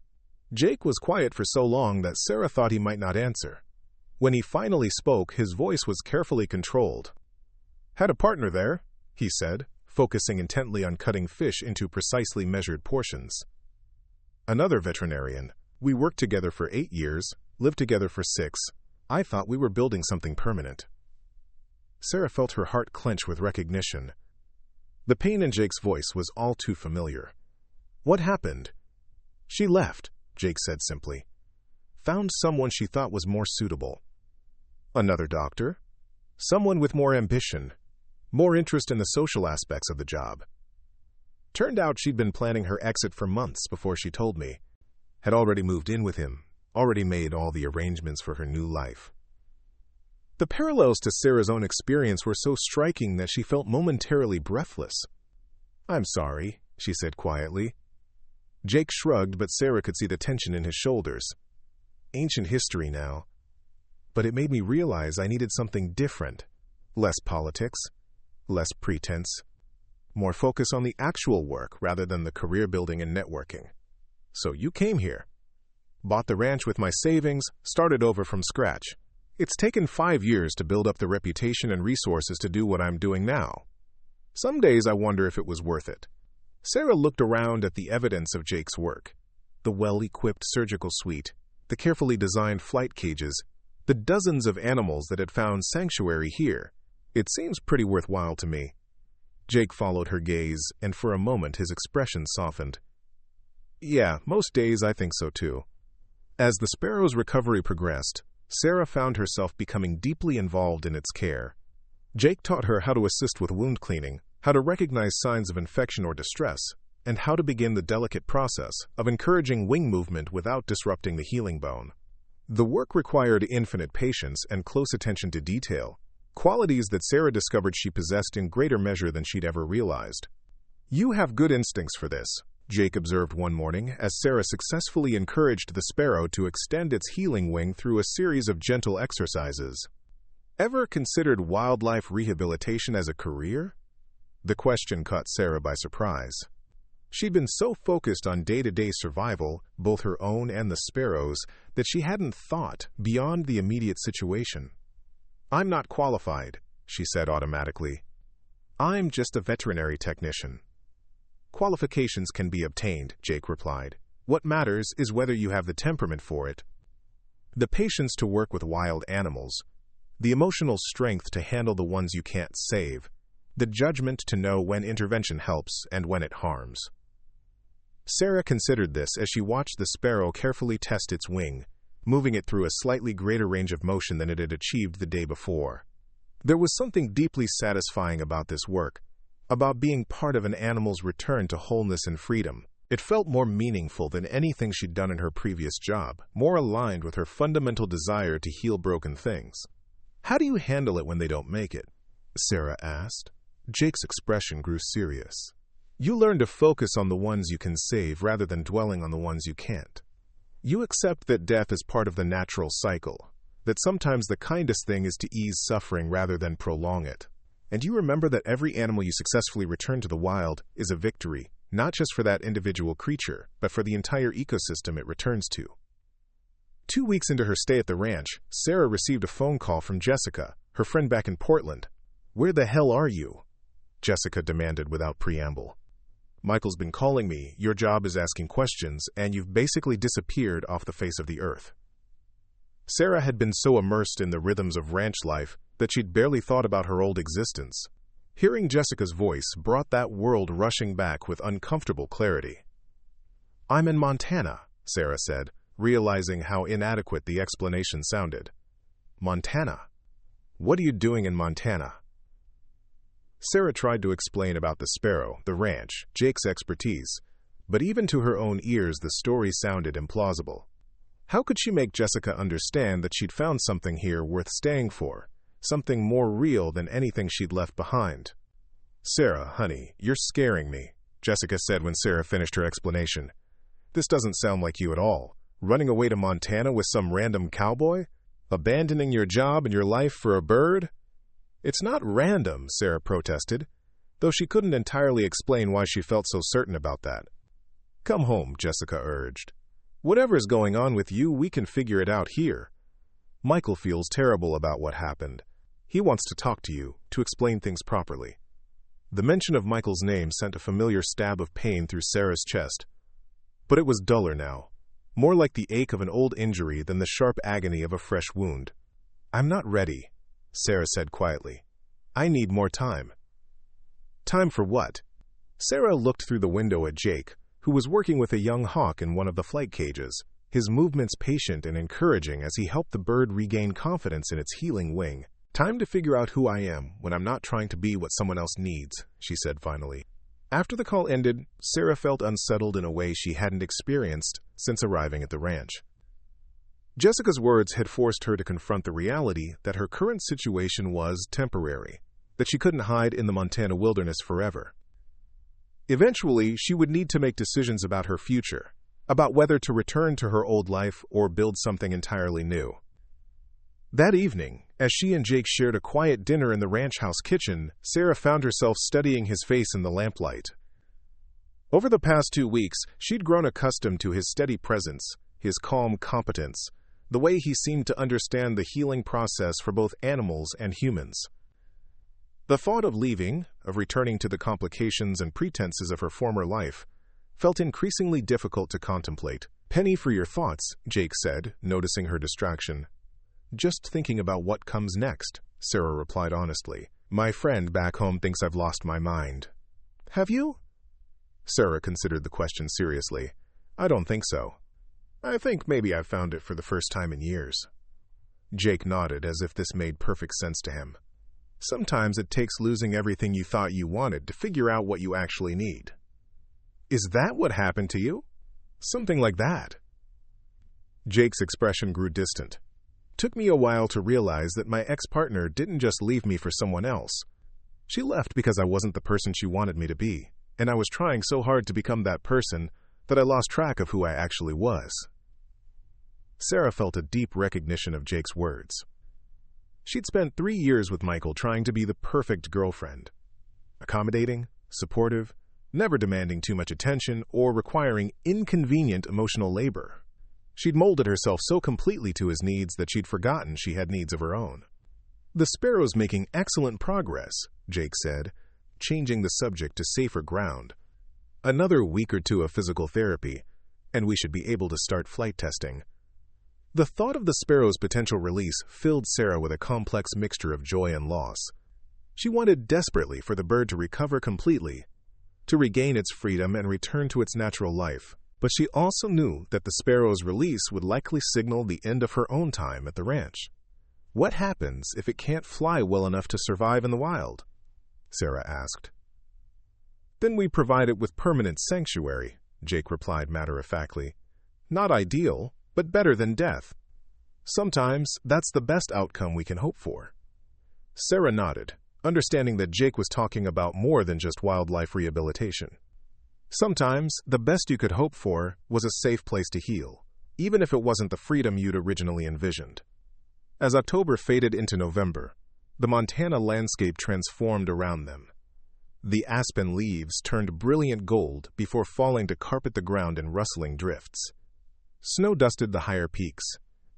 Jake was quiet for so long that Sarah thought he might not answer. When he finally spoke, his voice was carefully controlled. "Had a partner there," he said, focusing intently on cutting fish into precisely measured portions. "Another veterinarian. We worked together for 8 years, lived together for 6. I thought we were building something permanent." Sarah felt her heart clench with recognition. The pain in Jake's voice was all too familiar. "What happened?" "She left," Jake said simply. "Found someone she thought was more suitable." "Another doctor?" "Someone with more ambition, more interest in the social aspects of the job." Turned out she'd been planning her exit for months before she told me. Had already moved in with him, already made all the arrangements for her new life. The parallels to Sarah's own experience were so striking that she felt momentarily breathless. "I'm sorry," she said quietly. Jake shrugged, but Sarah could see the tension in his shoulders. Ancient history now. But it made me realize I needed something different. Less politics, less pretense, more focus on the actual work rather than the career building and networking. So you came here. Bought the ranch with my savings, started over from scratch. It's taken 5 years to build up the reputation and resources to do what I'm doing now. Some days I wonder if it was worth it." Sarah looked around at the evidence of Jake's work. The well-equipped surgical suite, the carefully designed flight cages, the dozens of animals that had found sanctuary here. "It seems pretty worthwhile to me." Jake followed her gaze, and for a moment his expression softened. Yeah, most days I think so too. As the sparrow's recovery progressed, Sarah found herself becoming deeply involved in its care. Jake taught her how to assist with wound cleaning, how to recognize signs of infection or distress, and how to begin the delicate process of encouraging wing movement without disrupting the healing bone. The work required infinite patience and close attention to detail, qualities that Sarah discovered she possessed in greater measure than she'd ever realized. "You have good instincts for this," Jake observed one morning as Sarah successfully encouraged the sparrow to extend its healing wing through a series of gentle exercises. "Ever considered wildlife rehabilitation as a career?" The question caught Sarah by surprise. She'd been so focused on day-to-day survival, both her own and the sparrow's, that she hadn't thought beyond the immediate situation. "I'm not qualified," she said automatically. "I'm just a veterinary technician." "Qualifications can be obtained," Jake replied. "What matters is whether you have the temperament for it. The patience to work with wild animals, the emotional strength to handle the ones you can't save, the judgment to know when intervention helps and when it harms." Sarah considered this as she watched the sparrow carefully test its wing, moving it through a slightly greater range of motion than it had achieved the day before. There was something deeply satisfying about this work, about being part of an animal's return to wholeness and freedom. It felt more meaningful than anything she'd done in her previous job, more aligned with her fundamental desire to heal broken things. "How do you handle it when they don't make it?" Sarah asked. Jake's expression grew serious. "You learn to focus on the ones you can save rather than dwelling on the ones you can't. You accept that death is part of the natural cycle, that sometimes the kindest thing is to ease suffering rather than prolong it. And you remember that every animal you successfully return to the wild is a victory, not just for that individual creature, but for the entire ecosystem it returns to." 2 weeks into her stay at the ranch, Sarah received a phone call from Jessica, her friend back in Portland. "Where the hell are you?" Jessica demanded without preamble. "Michael's been calling me, your job is asking questions, and you've basically disappeared off the face of the earth." Sarah had been so immersed in the rhythms of ranch life that she'd barely thought about her old existence. Hearing Jessica's voice brought that world rushing back with uncomfortable clarity. "I'm in Montana," Sarah said, realizing how inadequate the explanation sounded. "Montana? What are you doing in Montana?" Sarah tried to explain about the sparrow, the ranch, Jake's expertise, but even to her own ears the story sounded implausible. How could she make Jessica understand that she'd found something here worth staying for, something more real than anything she'd left behind? "Sarah, honey, you're scaring me," Jessica said when Sarah finished her explanation. "This doesn't sound like you at all. Running away to Montana with some random cowboy? Abandoning your job and your life for a bird?" "It's not random," Sarah protested, though she couldn't entirely explain why she felt so certain about that. "Come home," Jessica urged. "Whatever's going on with you, we can figure it out here. Michael feels terrible about what happened. He wants to talk to you, to explain things properly." The mention of Michael's name sent a familiar stab of pain through Sarah's chest. But it was duller now, more like the ache of an old injury than the sharp agony of a fresh wound. "I'm not ready," Sarah said quietly. "I need more time." "Time for what?" Sarah looked through the window at Jake, who was working with a young hawk in one of the flight cages, his movements patient and encouraging as he helped the bird regain confidence in its healing wing. "Time to figure out who I am when I'm not trying to be what someone else needs," she said finally. After the call ended, Sarah felt unsettled in a way she hadn't experienced since arriving at the ranch. Jessica's words had forced her to confront the reality that her current situation was temporary, that she couldn't hide in the Montana wilderness forever. Eventually, she would need to make decisions about her future, about whether to return to her old life or build something entirely new. That evening, as she and Jake shared a quiet dinner in the ranch house kitchen, Sarah found herself studying his face in the lamplight. Over the past 2 weeks, she'd grown accustomed to his steady presence, his calm competence, the way he seemed to understand the healing process for both animals and humans. The thought of leaving, of returning to the complications and pretenses of her former life, felt increasingly difficult to contemplate. "Penny for your thoughts," Jake said, noticing her distraction. "Just thinking about what comes next." Sarah replied honestly. "My friend back home thinks I've lost my mind." "Have you?" Sarah considered the question seriously. "I don't think so. I think maybe I've found it for the first time in years." Jake nodded as if this made perfect sense to him. Sometimes it takes losing everything you thought you wanted to figure out what you actually need. "Is that what happened to you?" "Something like that." Jake's expression grew distant. "Took me a while to realize that my ex-partner didn't just leave me for someone else. She left because I wasn't the person she wanted me to be, and I was trying so hard to become that person that I lost track of who I actually was." Sarah felt a deep recognition of Jake's words. She'd spent 3 years with Michael trying to be the perfect girlfriend. Accommodating, supportive, never demanding too much attention or requiring inconvenient emotional labor. She'd molded herself so completely to his needs that she'd forgotten she had needs of her own. "The sparrow's making excellent progress," Jake said, changing the subject to safer ground. "Another week or two of physical therapy, and we should be able to start flight testing." The thought of the sparrow's potential release filled Sarah with a complex mixture of joy and loss. She wanted desperately for the bird to recover completely, to regain its freedom and return to its natural life. But she also knew that the sparrow's release would likely signal the end of her own time at the ranch. What happens if it can't fly well enough to survive in the wild? Sarah asked. "Then we provide it with permanent sanctuary," Jake replied matter-of-factly. "Not ideal, but better than death. Sometimes that's the best outcome we can hope for." Sarah nodded, understanding that Jake was talking about more than just wildlife rehabilitation. Sometimes the best you could hope for was a safe place to heal, even if it wasn't the freedom you'd originally envisioned. As October faded into November, the Montana landscape transformed around them. The aspen leaves turned brilliant gold before falling to carpet the ground in rustling drifts. Snow dusted the higher peaks,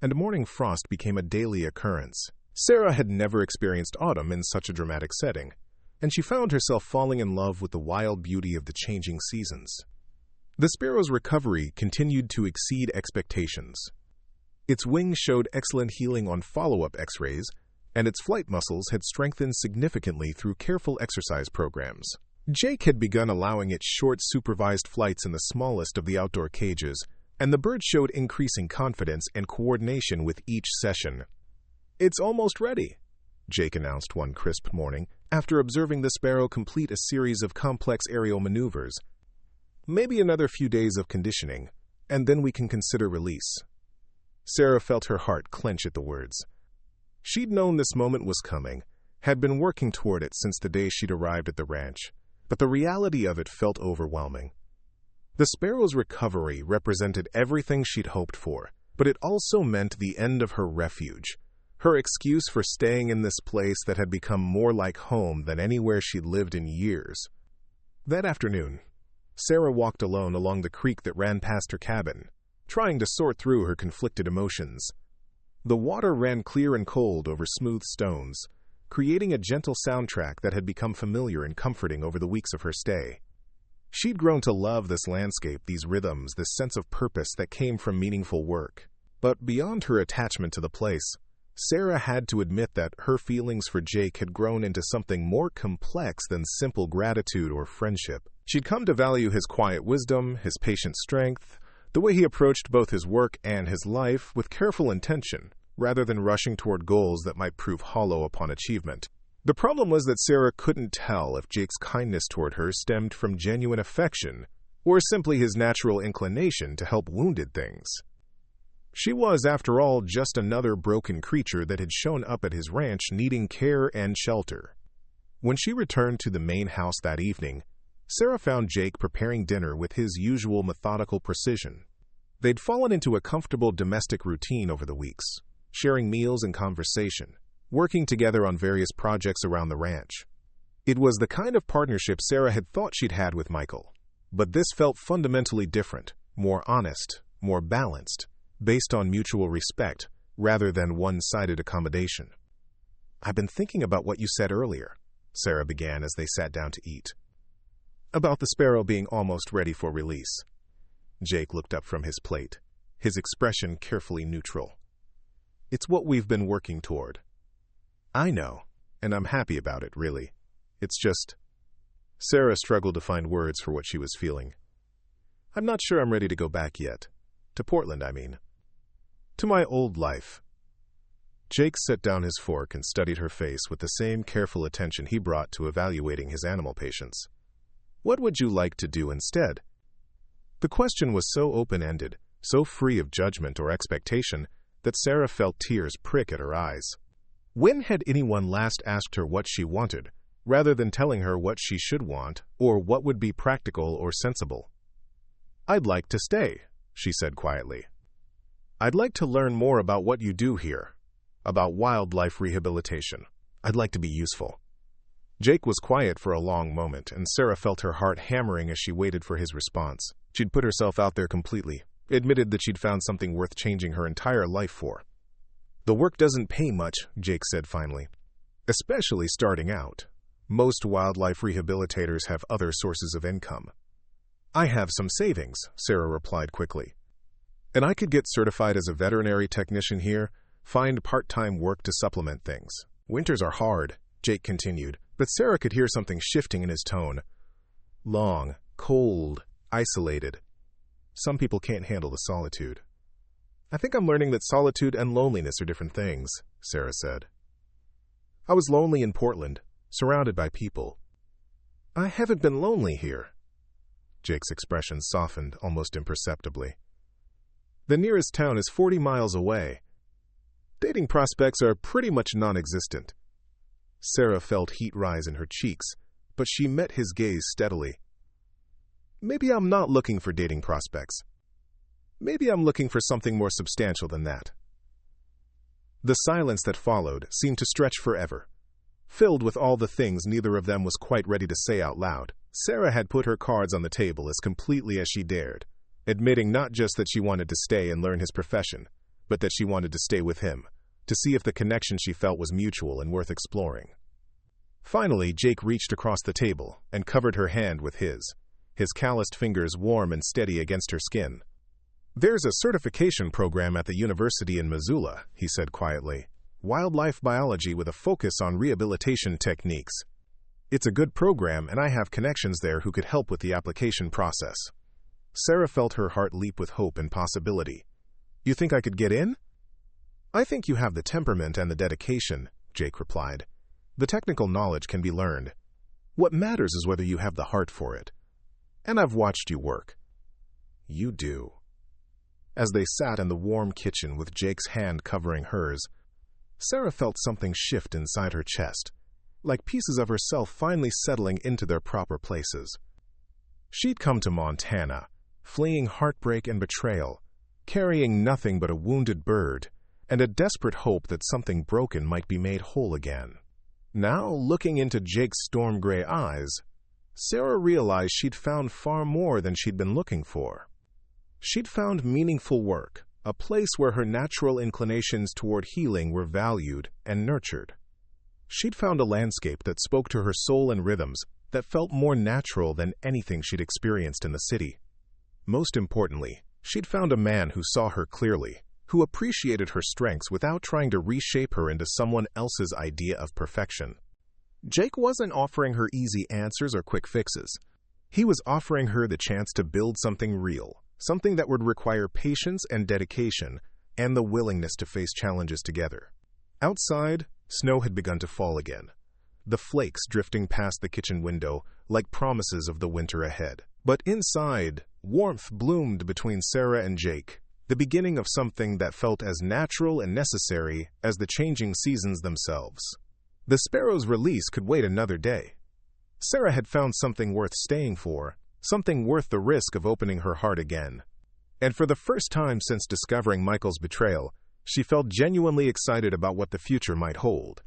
and morning frost became a daily occurrence. Sarah had never experienced autumn in such a dramatic setting, and she found herself falling in love with the wild beauty of the changing seasons. The sparrow's recovery continued to exceed expectations. Its wings showed excellent healing on follow-up X-rays, and its flight muscles had strengthened significantly through careful exercise programs. Jake had begun allowing it short, supervised flights in the smallest of the outdoor cages, and the bird showed increasing confidence and coordination with each session. "It's almost ready," Jake announced one crisp morning, after observing the sparrow complete a series of complex aerial maneuvers. "Maybe another few days of conditioning, and then we can consider release." Sarah felt her heart clench at the words. She'd known this moment was coming, had been working toward it since the day she'd arrived at the ranch, but the reality of it felt overwhelming. The sparrow's recovery represented everything she'd hoped for, but it also meant the end of her refuge, her excuse for staying in this place that had become more like home than anywhere she'd lived in years. That afternoon, Sarah walked alone along the creek that ran past her cabin, trying to sort through her conflicted emotions. The water ran clear and cold over smooth stones, creating a gentle soundtrack that had become familiar and comforting over the weeks of her stay. She'd grown to love this landscape, these rhythms, this sense of purpose that came from meaningful work. But beyond her attachment to the place, Sarah had to admit that her feelings for Jake had grown into something more complex than simple gratitude or friendship. She'd come to value his quiet wisdom, his patient strength, the way he approached both his work and his life with careful intention, rather than rushing toward goals that might prove hollow upon achievement. The problem was that Sarah couldn't tell if Jake's kindness toward her stemmed from genuine affection or simply his natural inclination to help wounded things. She was, after all, just another broken creature that had shown up at his ranch needing care and shelter. When she returned to the main house that evening, Sarah found Jake preparing dinner with his usual methodical precision. They'd fallen into a comfortable domestic routine over the weeks, sharing meals and conversation, working together on various projects around the ranch. It was the kind of partnership Sarah had thought she'd had with Michael, but this felt fundamentally different, more honest, more balanced, based on mutual respect rather than one-sided accommodation. "I've been thinking about what you said earlier," Sarah began as they sat down to eat. "About the sparrow being almost ready for release." Jake looked up from his plate, his expression carefully neutral. "It's what we've been working toward." I know, and I'm happy about it, really. It's just... Sarah struggled to find words for what she was feeling. I'm not sure I'm ready to go back yet. To Portland, I mean. To my old life. Jake set down his fork and studied her face with the same careful attention he brought to evaluating his animal patients. What would you like to do instead? The question was so open-ended, so free of judgment or expectation, that Sarah felt tears prick at her eyes. When had anyone last asked her what she wanted, rather than telling her what she should want or what would be practical or sensible? I'd like to stay, she said quietly. I'd like to learn more about what you do here, about wildlife rehabilitation. I'd like to be useful. Jake was quiet for a long moment, and Sarah felt her heart hammering as she waited for his response. She'd put herself out there completely, admitted that she'd found something worth changing her entire life for. The work doesn't pay much, Jake said finally, especially starting out. Most wildlife rehabilitators have other sources of income. I have some savings, Sarah replied quickly. And I could get certified as a veterinary technician here, find part-time work to supplement things. Winters are hard, Jake continued, but Sarah could hear something shifting in his tone. Long, cold, isolated. Some people can't handle the solitude. I think I'm learning that solitude and loneliness are different things, Sarah said. I was lonely in Portland, surrounded by people. I haven't been lonely here. Jake's expression softened almost imperceptibly. The nearest town is 40 miles away. Dating prospects are pretty much non-existent. Sarah felt heat rise in her cheeks, but she met his gaze steadily. Maybe I'm not looking for dating prospects. Maybe I'm looking for something more substantial than that. The silence that followed seemed to stretch forever, filled with all the things neither of them was quite ready to say out loud. Sarah had put her cards on the table as completely as she dared, admitting not just that she wanted to stay and learn his profession, but that she wanted to stay with him, to see if the connection she felt was mutual and worth exploring. Finally, Jake reached across the table and covered her hand with his calloused fingers warm and steady against her skin. There's a certification program at the university in Missoula, he said quietly. Wildlife biology with a focus on rehabilitation techniques. It's a good program, and I have connections there who could help with the application process. Sarah felt her heart leap with hope and possibility. You think I could get in? I think you have the temperament and the dedication, Jake replied. The technical knowledge can be learned. What matters is whether you have the heart for it. And I've watched you work. You do. As they sat in the warm kitchen with Jake's hand covering hers, Sarah felt something shift inside her chest, like pieces of herself finally settling into their proper places. She'd come to Montana, fleeing heartbreak and betrayal, carrying nothing but a wounded bird and a desperate hope that something broken might be made whole again. Now, looking into Jake's storm-gray eyes, Sarah realized she'd found far more than she'd been looking for. She'd found meaningful work, a place where her natural inclinations toward healing were valued and nurtured. She'd found a landscape that spoke to her soul and rhythms that felt more natural than anything she'd experienced in the city. Most importantly, she'd found a man who saw her clearly, who appreciated her strengths without trying to reshape her into someone else's idea of perfection. Jake wasn't offering her easy answers or quick fixes. He was offering her the chance to build something real, something that would require patience and dedication, and the willingness to face challenges together. Outside, snow had begun to fall again, the flakes drifting past the kitchen window like promises of the winter ahead. But inside, warmth bloomed between Sarah and Jake, the beginning of something that felt as natural and necessary as the changing seasons themselves. The sparrow's release could wait another day. Sarah had found something worth staying for, something worth the risk of opening her heart again. And for the first time since discovering Michael's betrayal, she felt genuinely excited about what the future might hold.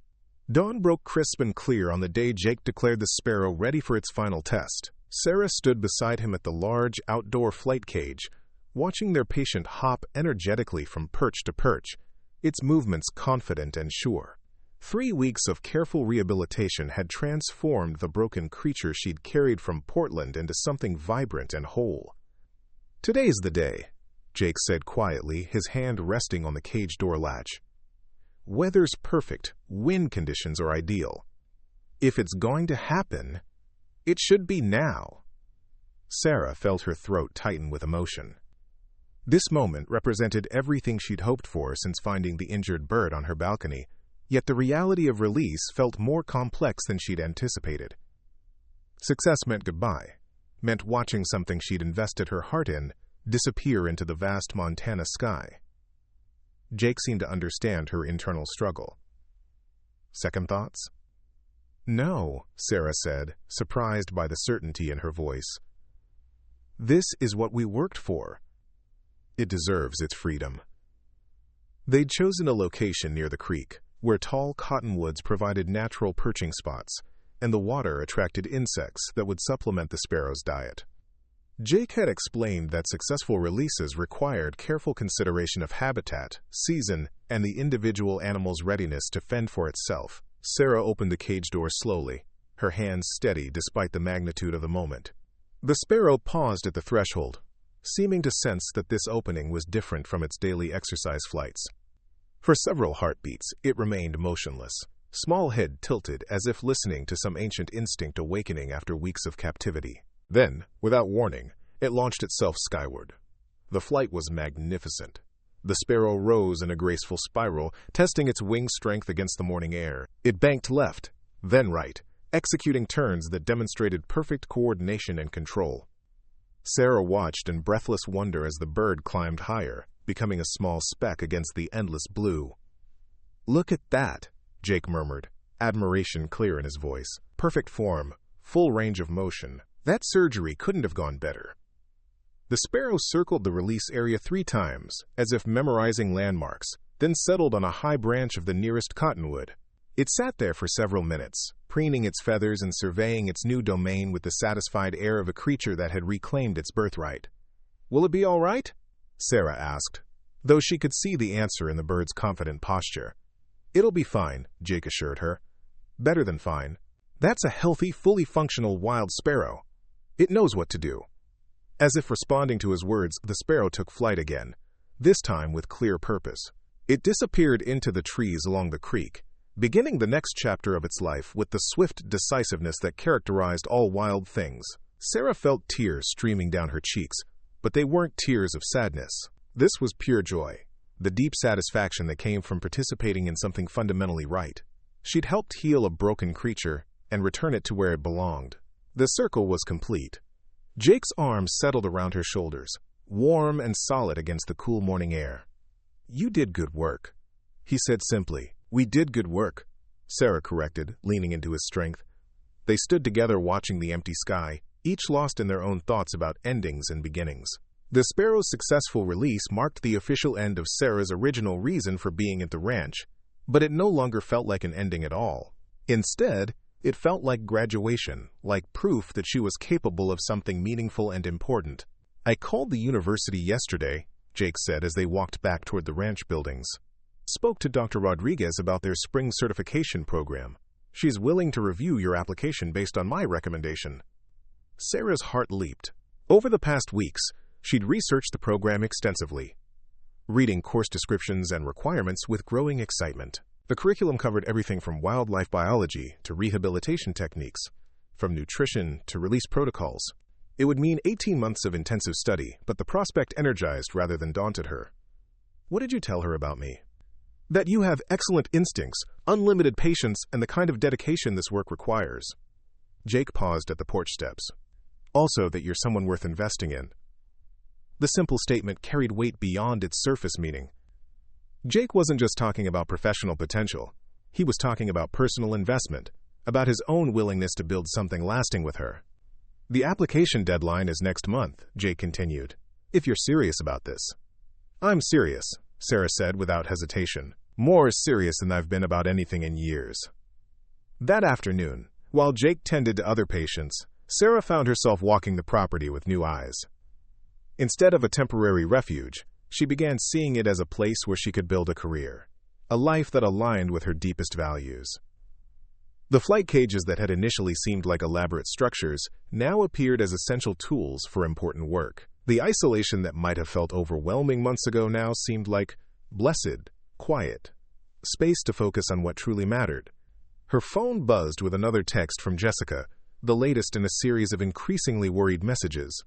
Dawn broke crisp and clear on the day Jake declared the sparrow ready for its final test. Sarah stood beside him at the large outdoor flight cage, watching their patient hop energetically from perch to perch, its movements confident and sure. 3 weeks of careful rehabilitation had transformed the broken creature she'd carried from Portland into something vibrant and whole. Today's the day, Jake said quietly, his hand resting on the cage door latch. Weather's perfect, wind conditions are ideal. If it's going to happen, it should be now. Sarah felt her throat tighten with emotion. This moment represented everything she'd hoped for since finding the injured bird on her balcony, yet the reality of release felt more complex than she'd anticipated. Success meant goodbye, meant watching something she'd invested her heart in disappear into the vast Montana sky. Jake seemed to understand her internal struggle. Second thoughts? No, Sarah said, surprised by the certainty in her voice. This is what we worked for. It deserves its freedom. They'd chosen a location near the creek, where tall cottonwoods provided natural perching spots, and the water attracted insects that would supplement the sparrow's diet. Jake had explained that successful releases required careful consideration of habitat, season, and the individual animal's readiness to fend for itself. Sarah opened the cage door slowly, her hands steady despite the magnitude of the moment. The sparrow paused at the threshold, seeming to sense that this opening was different from its daily exercise flights. For several heartbeats, it remained motionless, small head tilted as if listening to some ancient instinct awakening after weeks of captivity. Then, without warning, it launched itself skyward. The flight was magnificent. The sparrow rose in a graceful spiral, testing its wing strength against the morning air. It banked left, then right, executing turns that demonstrated perfect coordination and control. Sarah watched in breathless wonder as the bird climbed higher, becoming a small speck against the endless blue. "Look at that," Jake murmured, admiration clear in his voice. "Perfect form, full range of motion. That surgery couldn't have gone better." The sparrow circled the release area 3 times, as if memorizing landmarks, then settled on a high branch of the nearest cottonwood. It sat there for several minutes, preening its feathers and surveying its new domain with the satisfied air of a creature that had reclaimed its birthright. "Will it be all right?" Sarah asked, though she could see the answer in the bird's confident posture. "It'll be fine," Jake assured her. "Better than fine. That's a healthy, fully functional wild sparrow. It knows what to do." As if responding to his words, the sparrow took flight again, this time with clear purpose. It disappeared into the trees along the creek, beginning the next chapter of its life with the swift decisiveness that characterized all wild things. Sarah felt tears streaming down her cheeks, but they weren't tears of sadness. This was pure joy, the deep satisfaction that came from participating in something fundamentally right. She'd helped heal a broken creature and return it to where it belonged. The circle was complete. Jake's arms settled around her shoulders, warm and solid against the cool morning air. "You did good work," he said simply. "We did good work," Sarah corrected, leaning into his strength. They stood together watching the empty sky, each lost in their own thoughts about endings and beginnings. The sparrow's successful release marked the official end of Sarah's original reason for being at the ranch, but it no longer felt like an ending at all. Instead, it felt like graduation, like proof that she was capable of something meaningful and important. "I called the university yesterday," Jake said as they walked back toward the ranch buildings. "Spoke to Dr. Rodriguez about their spring certification program. She's willing to review your application based on my recommendation." Sarah's heart leaped. Over the past weeks, she'd researched the program extensively, reading course descriptions and requirements with growing excitement. The curriculum covered everything from wildlife biology to rehabilitation techniques, from nutrition to release protocols. It would mean 18 months of intensive study, but the prospect energized rather than daunted her. "What did you tell her about me?" "That you have excellent instincts, unlimited patience, and the kind of dedication this work requires." Jake paused at the porch steps. "Also that you're someone worth investing in." The simple statement carried weight beyond its surface meaning. Jake wasn't just talking about professional potential. He was talking about personal investment, about his own willingness to build something lasting with her. "The application deadline is next month," Jake continued, "if you're serious about this." "I'm serious," Sarah said without hesitation. "More serious than I've been about anything in years." That afternoon, while Jake tended to other patients, Sarah found herself walking the property with new eyes. Instead of a temporary refuge, she began seeing it as a place where she could build a career, a life that aligned with her deepest values. The flight cages that had initially seemed like elaborate structures now appeared as essential tools for important work. The isolation that might have felt overwhelming months ago now seemed like blessed, quiet. space to focus on what truly mattered. Her phone buzzed with another text from Jessica, the latest in a series of increasingly worried messages.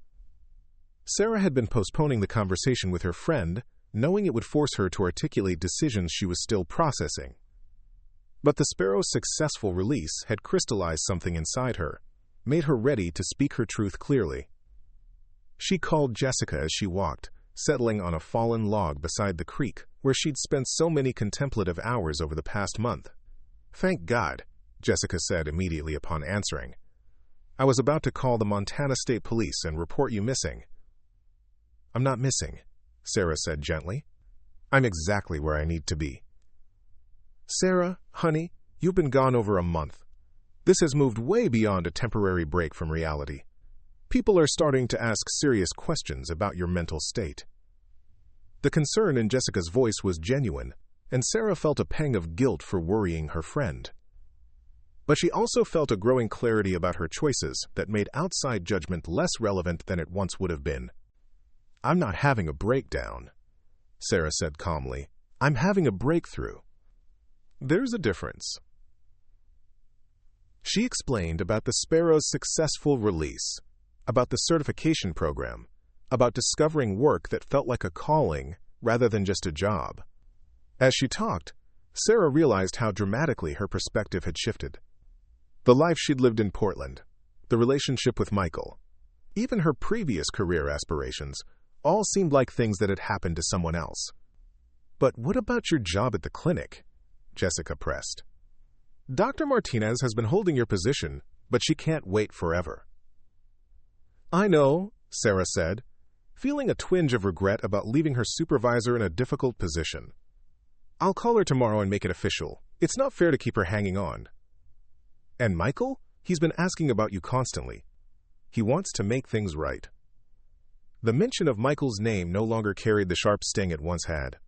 Sarah had been postponing the conversation with her friend, knowing it would force her to articulate decisions she was still processing. But the sparrow's successful release had crystallized something inside her, made her ready to speak her truth clearly. She called Jessica as she walked, settling on a fallen log beside the creek where she'd spent so many contemplative hours over the past month. "Thank God," Jessica said immediately upon answering. "I was about to call the Montana State Police and report you missing." "I'm not missing," Sarah said gently. "I'm exactly where I need to be." "Sarah, honey, you've been gone over a month. This has moved way beyond a temporary break from reality. People are starting to ask serious questions about your mental state." The concern in Jessica's voice was genuine, and Sarah felt a pang of guilt for worrying her friend. But she also felt a growing clarity about her choices that made outside judgment less relevant than it once would have been. "I'm not having a breakdown," Sarah said calmly. "I'm having a breakthrough." "There's a difference." She explained about the sparrow's successful release, about the certification program, about discovering work that felt like a calling rather than just a job. As she talked, Sarah realized how dramatically her perspective had shifted. The life she'd lived in Portland, the relationship with Michael, even her previous career aspirations, all seemed like things that had happened to someone else. "But what about your job at the clinic?" Jessica pressed. "Dr. Martinez has been holding your position, but she can't wait forever." "I know," Sarah said, feeling a twinge of regret about leaving her supervisor in a difficult position. "I'll call her tomorrow and make it official. It's not fair to keep her hanging on." "And Michael? He's been asking about you constantly. He wants to make things right." The mention of Michael's name no longer carried the sharp sting it once had.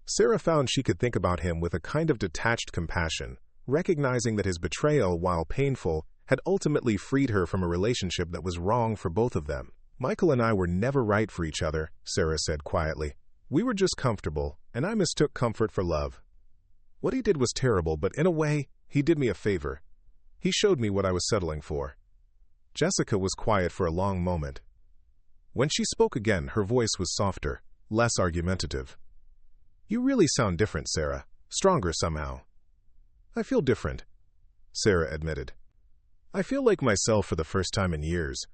Sarah found she could think about him with a kind of detached compassion, recognizing that his betrayal, while painful, had ultimately freed her from a relationship that was wrong for both of them. "Michael and I were never right for each other," Sarah said quietly. "We were just comfortable, and I mistook comfort for love. What he did was terrible, but in a way, he did me a favor. He showed me what I was settling for." Jessica was quiet for a long moment. When she spoke again, her voice was softer, less argumentative. "You really sound different, Sarah. Stronger somehow." "I feel different," Sarah admitted. "I feel like myself for the first time in years.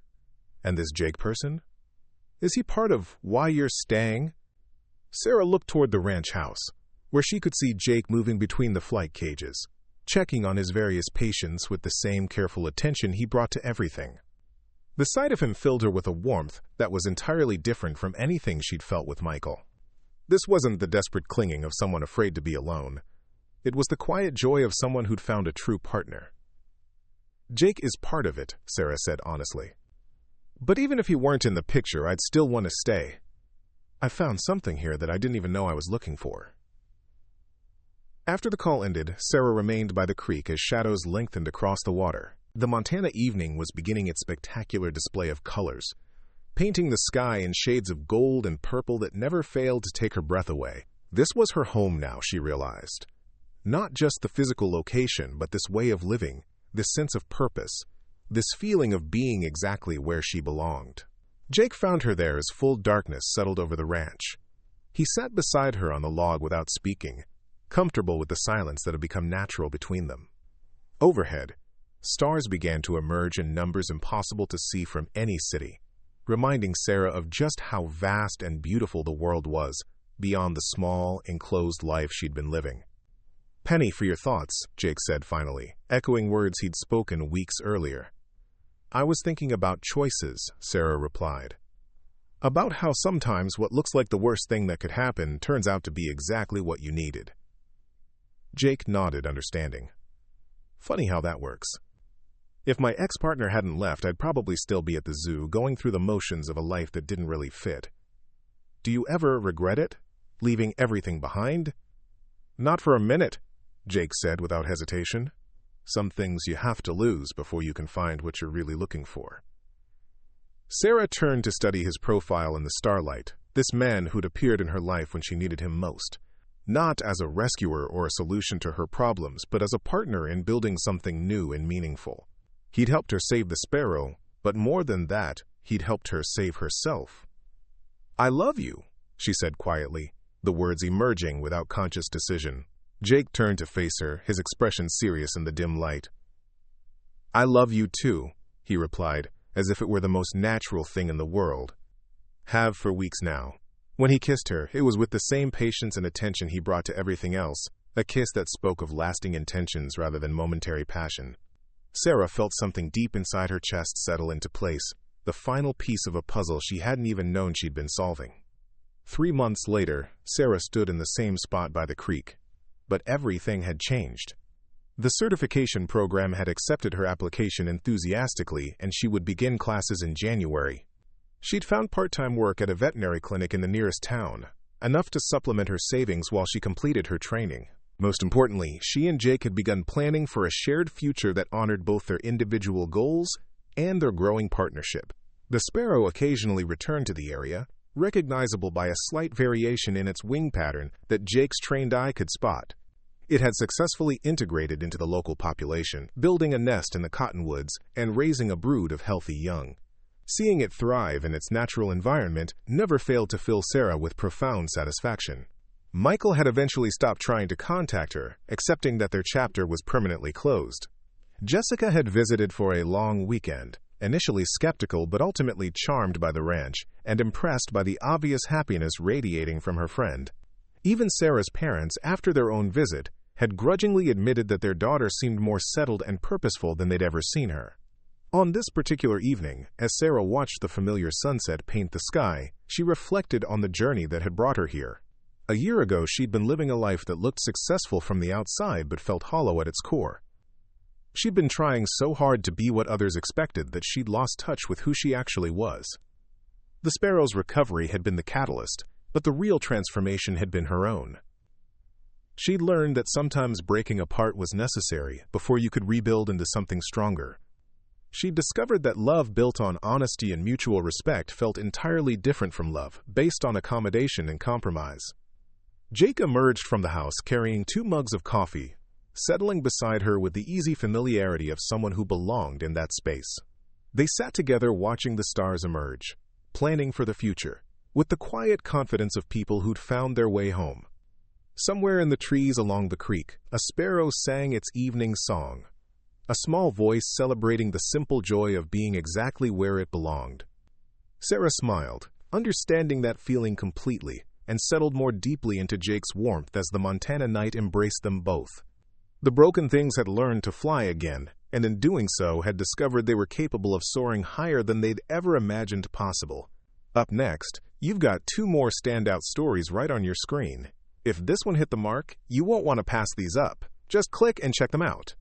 And this Jake person? Is he part of why you're staying?" Sarah looked toward the ranch house, where she could see Jake moving between the flight cages, checking on his various patients with the same careful attention he brought to everything. The sight of him filled her with a warmth that was entirely different from anything she'd felt with Michael. This wasn't the desperate clinging of someone afraid to be alone. It was the quiet joy of someone who'd found a true partner. "Jake is part of it," Sarah said honestly. "But even if he weren't in the picture, I'd still want to stay. I found something here that I didn't even know I was looking for." After the call ended, Sarah remained by the creek as shadows lengthened across the water. The Montana evening was beginning its spectacular display of colors, painting the sky in shades of gold and purple that never failed to take her breath away. This was her home now, she realized. Not just the physical location, but this way of living, this sense of purpose, this feeling of being exactly where she belonged. Jake found her there as full darkness settled over the ranch. He sat beside her on the log without speaking, comfortable with the silence that had become natural between them. Overhead, stars began to emerge in numbers impossible to see from any city, reminding Sarah of just how vast and beautiful the world was beyond the small, enclosed life she'd been living. "Penny for your thoughts," Jake said finally, echoing words he'd spoken weeks earlier. "I was thinking about choices," Sarah replied. "About how sometimes what looks like the worst thing that could happen turns out to be exactly what you needed." Jake nodded, understanding. "Funny how that works. If my ex-partner hadn't left, I'd probably still be at the zoo, going through the motions of a life that didn't really fit. Do you ever regret it? Leaving everything behind?" "Not for a minute," Jake said without hesitation. "Some things you have to lose before you can find what you're really looking for." Sarah turned to study his profile in the starlight, this man who'd appeared in her life when she needed him most. not as a rescuer or a solution to her problems, but as a partner in building something new and meaningful. He'd helped her save the sparrow, but more than that, he'd helped her save herself. "I love you," she said quietly, the words emerging without conscious decision. Jake turned to face her, his expression serious in the dim light. "I love you too," he replied, as if it were the most natural thing in the world. Have for weeks now. When he kissed her, it was with the same patience and attention he brought to everything else, a kiss that spoke of lasting intentions rather than momentary passion. Sarah felt something deep inside her chest settle into place, the final piece of a puzzle she hadn't even known she'd been solving. 3 months later, Sarah stood in the same spot by the creek. But everything had changed. The certification program had accepted her application enthusiastically, and she would begin classes in January. She'd found part-time work at a veterinary clinic in the nearest town, enough to supplement her savings while she completed her training. Most importantly, she and Jake had begun planning for a shared future that honored both their individual goals and their growing partnership. The sparrow occasionally returned to the area, recognizable by a slight variation in its wing pattern that Jake's trained eye could spot. It had successfully integrated into the local population, building a nest in the cottonwoods and raising a brood of healthy young. Seeing it thrive in its natural environment never failed to fill Sarah with profound satisfaction. Michael had eventually stopped trying to contact her, accepting that their chapter was permanently closed. Jessica had visited for a long weekend, initially skeptical but ultimately charmed by the ranch and impressed by the obvious happiness radiating from her friend. Even Sarah's parents, after their own visit, had grudgingly admitted that their daughter seemed more settled and purposeful than they'd ever seen her. On this particular evening, as Sarah watched the familiar sunset paint the sky, she reflected on the journey that had brought her here. A year ago, she'd been living a life that looked successful from the outside but felt hollow at its core. She'd been trying so hard to be what others expected that she'd lost touch with who she actually was. The sparrow's recovery had been the catalyst, but the real transformation had been her own. She'd learned that sometimes breaking apart was necessary before you could rebuild into something stronger. She discovered that love built on honesty and mutual respect felt entirely different from love, based on accommodation and compromise. Jake emerged from the house carrying 2 mugs of coffee, settling beside her with the easy familiarity of someone who belonged in that space. They sat together watching the stars emerge, planning for the future, with the quiet confidence of people who'd found their way home. Somewhere in the trees along the creek, a sparrow sang its evening song, a small voice celebrating the simple joy of being exactly where it belonged. Sarah smiled, understanding that feeling completely, and settled more deeply into Jake's warmth as the Montana night embraced them both. The broken things had learned to fly again, and in doing so had discovered they were capable of soaring higher than they'd ever imagined possible. Up next, you've got 2 more standout stories right on your screen. If this one hit the mark, you won't want to pass these up. Just click and check them out.